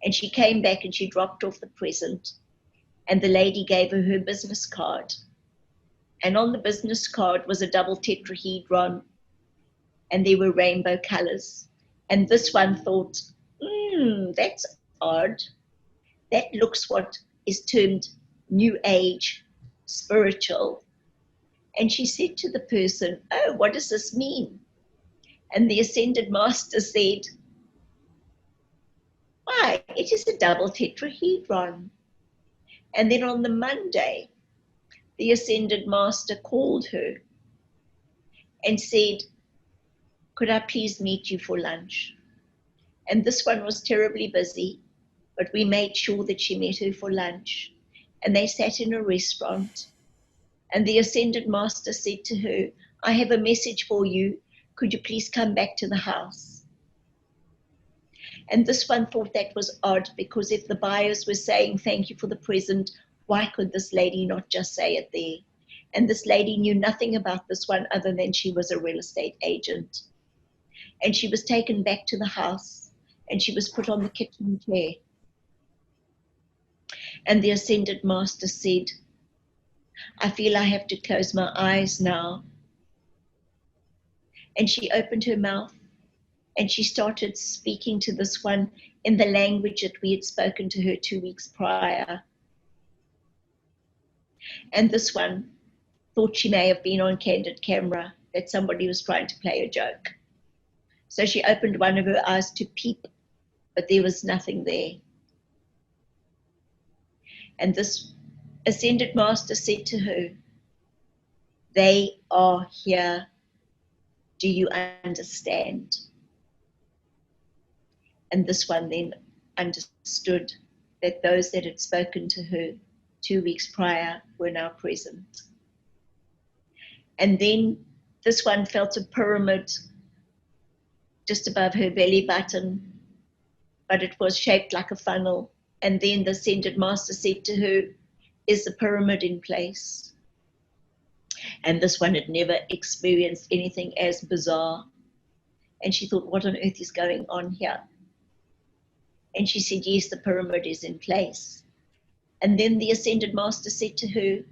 And she came back and she dropped off the present, and the lady gave her business card. And on the business card was a double tetrahedron, and there were rainbow colors. And this one thought, that's odd. That looks what is termed New Age spiritual. And she said to the person, oh, what does this mean? And the ascended master said, Why, it is a double tetrahedron. And then on the Monday, the Ascended Master called her and said, could I please meet you for lunch? And this one was terribly busy, but we made sure that she met her for lunch. And they sat in a restaurant. And the Ascended Master said to her, I have a message for you. Could you please come back to the house? And this one thought that was odd, because if the buyers were saying thank you for the present, why could this lady not just say it there? And this lady knew nothing about this one other than she was a real estate agent. And she was taken back to the house and she was put on the kitchen chair. And the Ascended Master said, I feel I have to close my eyes now. And she opened her mouth and she started speaking to this one in the language that we had spoken to her 2 weeks prior. And this one thought she may have been on candid camera, that somebody was trying to play a joke. So she opened one of her eyes to peep, but there was nothing there. And this Ascended Master said to her, they are here. Do you understand? And this one then understood that those that had spoken to her 2 weeks prior were now present. And then this one felt a pyramid just above her belly button, but it was shaped like a funnel. And then the Ascended Master said to her, is the pyramid in place? And this one had never experienced anything as bizarre. And she thought, what on earth is going on here? And she said, yes, the pyramid is in place. And then the Ascended Master said to her,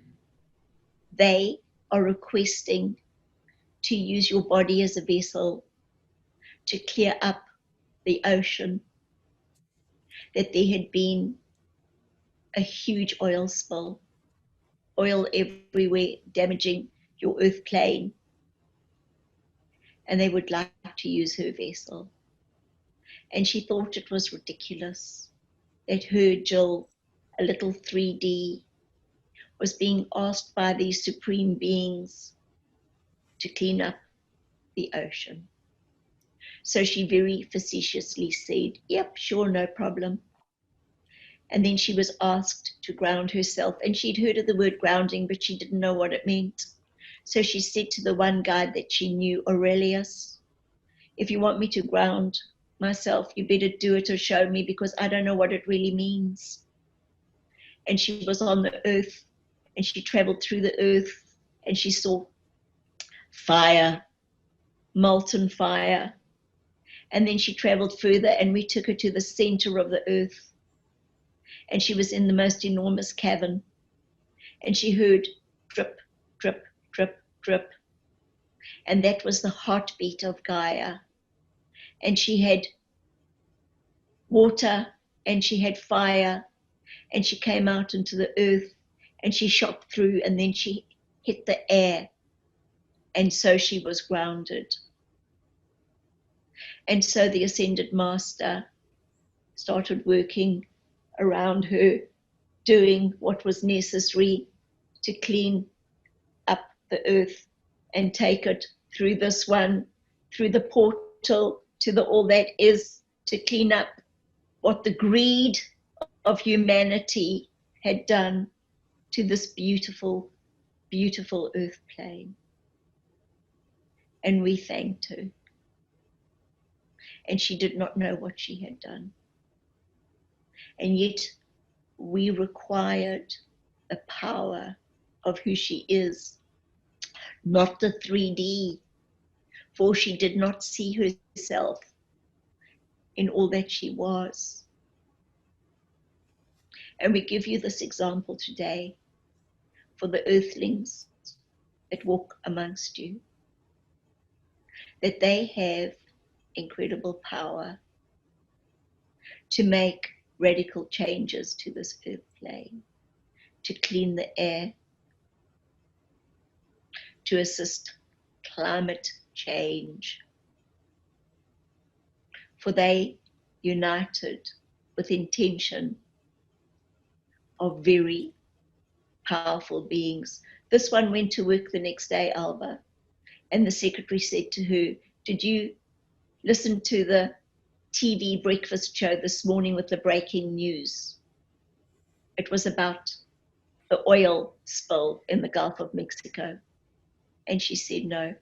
they are requesting to use your body as a vessel to clear up the ocean, that there had been a huge oil spill, oil everywhere, damaging your earth plane, and they would like to use her vessel. And she thought it was ridiculous that her Jill, a little 3D, was being asked by these supreme beings to clean up the ocean. So she very facetiously said, yep, sure, no problem. And then she was asked to ground herself, and she'd heard of the word grounding, but she didn't know what it meant. So she said to the one guide that she knew, Aurelius, if you want me to ground myself, you better do it or show me, because I don't know what it really means. And she was on the earth, and she traveled through the earth, and she saw fire, molten fire. And then she traveled further, and we took her to the center of the earth. And she was in the most enormous cavern. And she heard drip, drip, drip, drip. And that was the heartbeat of Gaia. And she had water, and she had fire, and she came out into the earth, and she shot through, and then she hit the air. And so she was grounded. And so the Ascended Master started working around her, doing what was necessary to clean up the earth and take it through this one, through the portal to the all that is, to clean up what the greed of humanity had done to this beautiful, beautiful earth plane. And we thanked her. And she did not know what she had done. And yet we required the power of who she is, not the 3D, for she did not see herself in all that she was. And we give you this example today for the earthlings that walk amongst you, that they have incredible power to make radical changes to this earth plane, to clean the air, to assist climate change. For they united with intention are very powerful beings. This one went to work the next day, Alba, and the secretary said to her, "Did you listen to the TV breakfast show this morning with the breaking news? It was about the oil spill in the Gulf of Mexico." And she said no.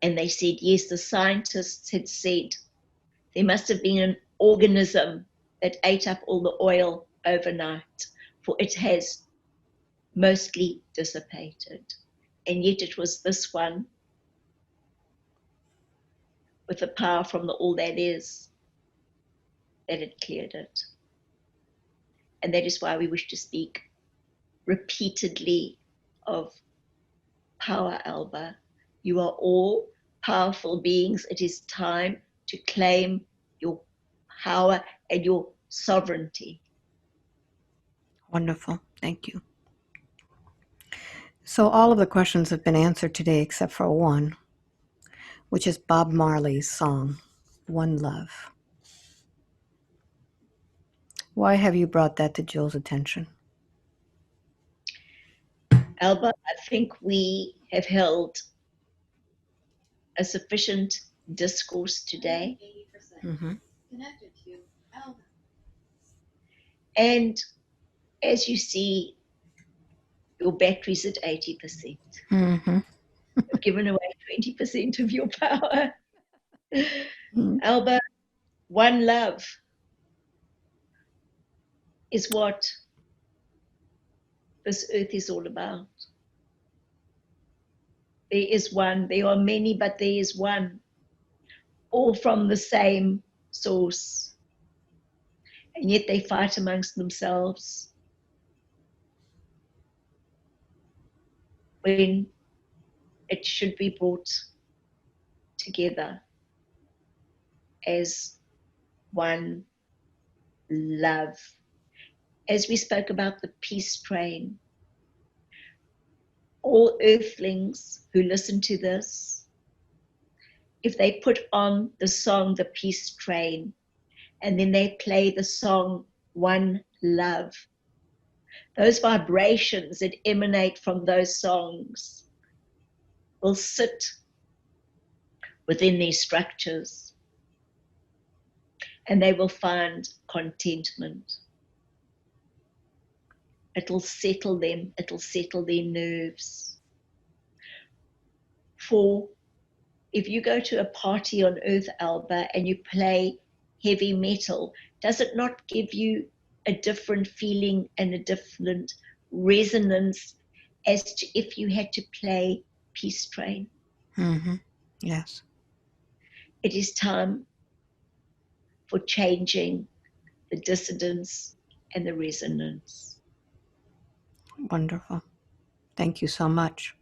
And they said, yes, the scientists had said there must have been an organism that ate up all the oil overnight, for it has mostly dissipated. And yet it was this one with the power from the all that is that had cleared it. And that is why we wish to speak repeatedly of power, Alba. You are all powerful beings. It is time to claim your power and your sovereignty. Wonderful. Thank you. So all of the questions have been answered today except for one, which is Bob Marley's song, One Love. Why have you brought that to Jill's attention? Alba, I think we have held a sufficient discourse today. Mm-hmm. And as you see, your battery's at 80%. Mm-hmm. You've given away 20% of your power. Mm-hmm. Alba, one love is what this earth is all about. There is one. There are many, but there is one. All from the same source. And yet they fight amongst themselves when it should be brought together as one love. As we spoke about the peace train, all earthlings who listen to this, if they put on the song, The Peace Train, and then they play the song, One Love, those vibrations that emanate from those songs will sit within these structures and they will find contentment. It'll settle them, it'll settle their nerves. For if you go to a party on Earth, Alba, and you play heavy metal, does it not give you a different feeling and a different resonance as to if you had to play Peace Train? Mm-hmm. Yes. It is time for changing the dissonance and the resonance. Wonderful. Thank you so much.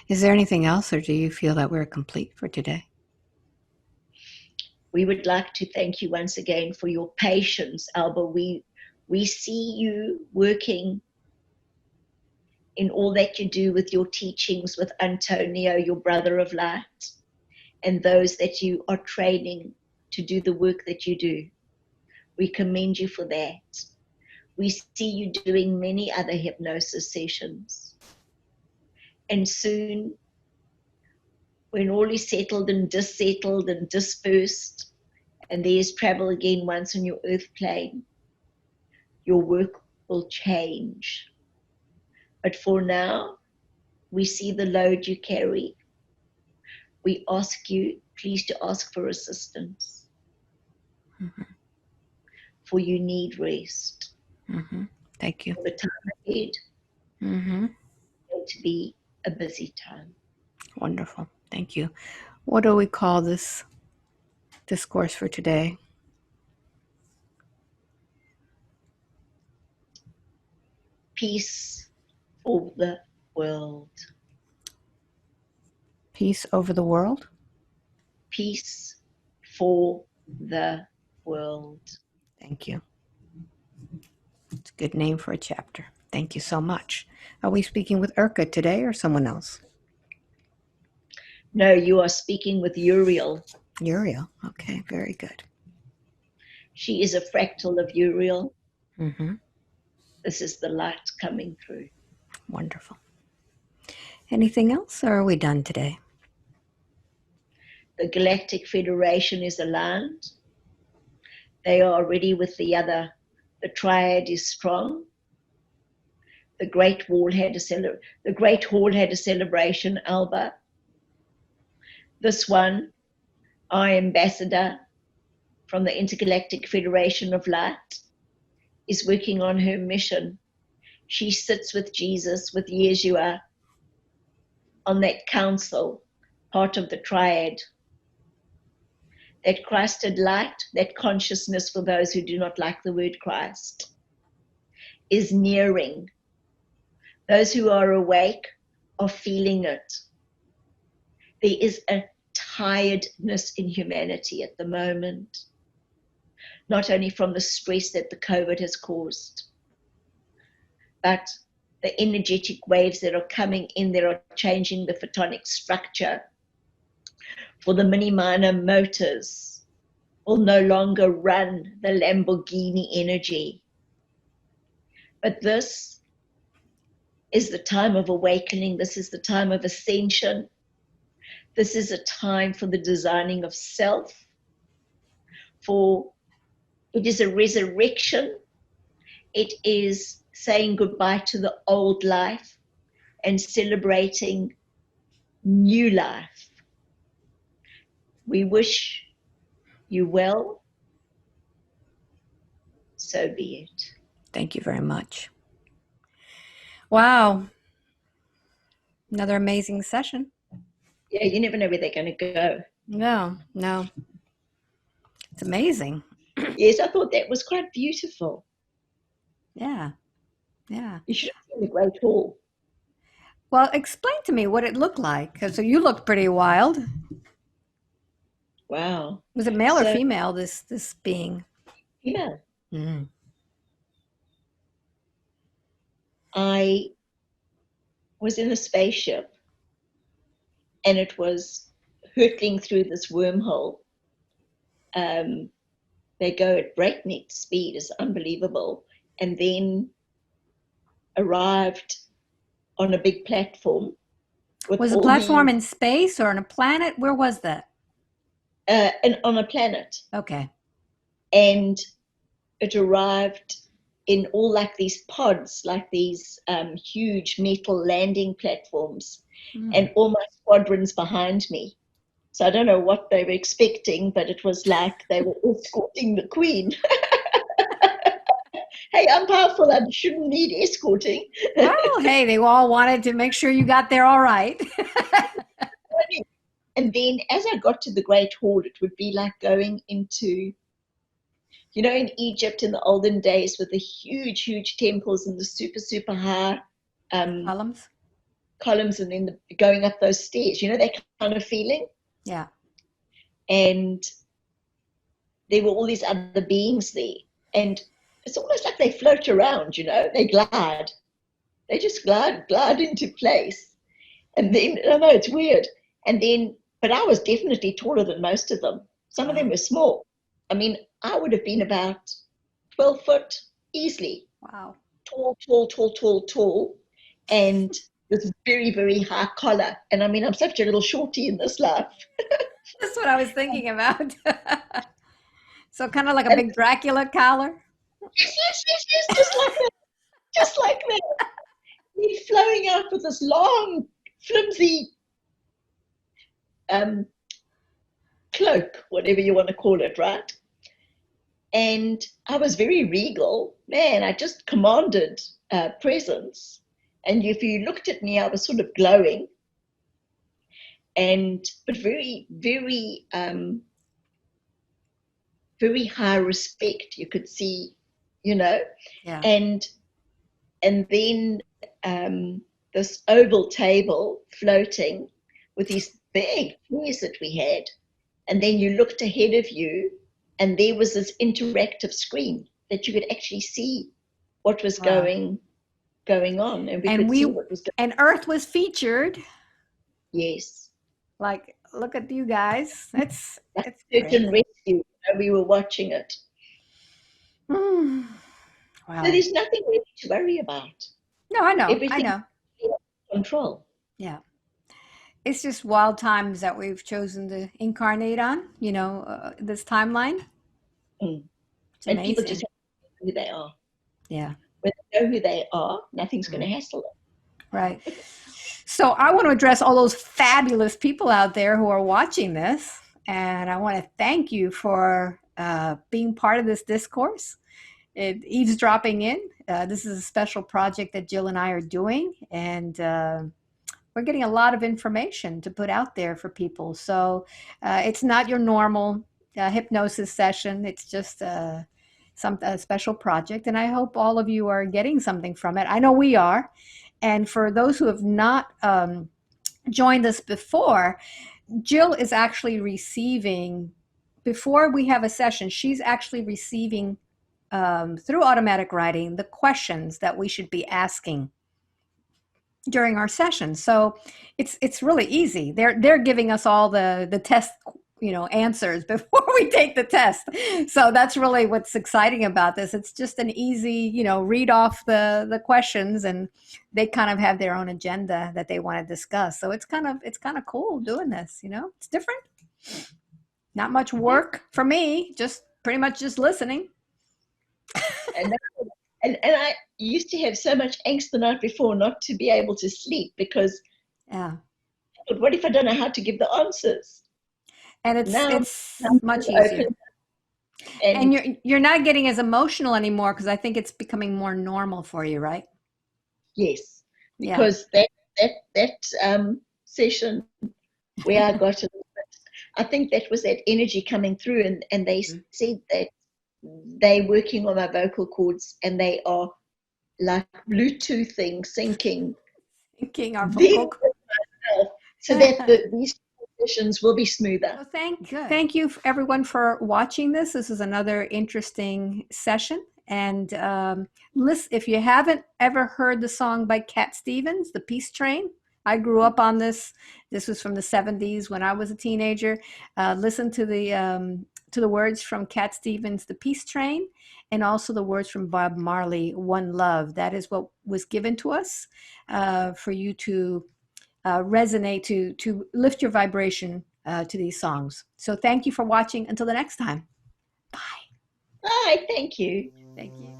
Is there anything else, or do you feel that we're complete for today? We would like to thank you once again for your patience, Alba. We see you working in all that you do with your teachings with Antonio, your brother of light, and those that you are training to do the work that you do. We commend you for that. We see you doing many other hypnosis sessions. And soon, when all is settled and dissettled and dispersed, and there is travel again once on your earth plane, your work will change. But for now, we see the load you carry. We ask you, please, to ask for assistance. Mm-hmm. For you need rest. Mm-hmm. Thank you. For the time ahead, Mm-hmm. going to be a busy time. Wonderful. Thank you. What do we call this discourse for today? Peace for the world. Peace over the world? Peace for the world. Thank you. It's a good name for a chapter. Thank you so much. Are we speaking with Urka today or someone else? No, you are speaking with Uriel. Uriel. Okay, very good. She is a fractal of Uriel. Mm-hmm. This is the light coming through. Wonderful. Anything else, or are we done today? The Galactic Federation is aligned. They are already with the other. The triad is strong. The Great Hall had a celebration, Alba. This one, our ambassador from the Intergalactic Federation of Light, is working on her mission. She sits with Jesus, with Yeshua, on that council, part of the triad. That Christed light, that consciousness for those who do not like the word Christ, is nearing. Those who are awake are feeling it. There is a tiredness in humanity at the moment, not only from the stress that the COVID has caused, but the energetic waves that are coming in that are changing the photonic structure. For the mini minor motors will no longer run the Lamborghini energy. But this is the time of awakening. This is the time of ascension. This is a time for the designing of self, for it is a resurrection. It is saying goodbye to the old life and celebrating new life. We wish you well. So be it. Thank you very much. Wow. Another amazing session. Yeah, you never know where they're going to go. No. It's amazing. Yes, I thought that was quite beautiful. Yeah. You should have seen the Great Hall. Well, explain to me what it looked like. So you looked pretty wild. Wow. Was it male or female, this being? Female. Mm. I was in a spaceship and it was hurtling through this wormhole. They go at breakneck speed, it's unbelievable, and then arrived on a big platform. Was the platform in space or on a planet? Where was that? On a planet. Okay. And it arrived in all like these pods, like these huge metal landing platforms, and all my squadrons behind me. So I don't know what they were expecting, but it was like they were escorting the Queen. Hey, I'm powerful. I shouldn't need escorting. Well, hey, they all wanted to make sure you got there all right. And then as I got to the Great Hall, it would be like going into, you know, in Egypt in the olden days with the huge, huge temples and the super, super high columns and then going up those stairs, you know, that kind of feeling. Yeah. And there were all these other beings there. And it's almost like they float around, you know, they glide. They just glide into place. And then, I know it's weird. And then, but I was definitely taller than most of them. Some of them were small. I mean, I would have been about 12 foot easily. Wow. Tall. And with very, very high collar. And I mean, I'm such a little shorty in this life. That's what I was thinking about. So kind of like a big Dracula collar? Yes, just like that. He's flowing out with this long, flimsy cloak, whatever you want to call it, right? And I was very regal. Man, I just commanded presence. And if you looked at me, I was sort of glowing. But very, very, very high respect. You could see, you know. Yeah. And then this oval table floating with these big chairs that we had. And then you looked ahead of you and there was this interactive screen that you could actually see what was going on. And we could see what was going on. And Earth was featured. Yes. Like, look at you guys. It's Search and rescue. We were watching it. Mm. So Wow. there's nothing really to worry about. No, I know. I Everything know. is under control. Yeah. It's just wild times that we've chosen to incarnate on, this timeline. Mm. It's And people just amazing. have to know who they are. Yeah. When they know who they are, nothing's going Mm. to hassle them. Right. So I want to address all those fabulous people out there who are watching this. And I want to thank you for being part of this discourse, eavesdropping in. This is a special project that Jill and I are doing. And we're getting a lot of information to put out there for people. So it's not your normal hypnosis session. It's just a special project. And I hope all of you are getting something from it. I know we are. And for those who have not joined us before, Jill is actually receiving, before we have a session, she's actually receiving through automatic writing the questions that we should be asking during our session. So it's really easy. They're giving us all the test answers before we take the test. So that's really what's exciting about this. It's just an easy read off the questions, and they kind of have their own agenda that they want to discuss. So it's kind of cool doing this. It's different. Not much Yeah. work for me. Just pretty much just listening. And, and I used to have so much angst the night before not to be able to sleep because, Yeah, but what if I don't know how to give the answers? and it's Now it's I'm much open easier. And and you're not getting as emotional anymore because I think it's becoming more normal for you, right? yes, Yeah. because that session where I got it, I think that was that energy coming through, and they said that they're working on my vocal cords and they are like Bluetoothing, syncing Thinking our these vocal. so that these sessions will be smoother. So thank Good. thank you everyone for watching this. This is another interesting session. And listen, if you haven't ever heard the song by Cat Stevens, "The Peace Train," I grew up on this. This was from the '70s when I was a teenager. Listen to the words from Cat Stevens, "The Peace Train," and also the words from Bob Marley, "One Love." That is what was given to us for you to resonate, to lift your vibration to these songs. So thank you for watching. Until the next time. Bye. Hi, thank you. Thank you.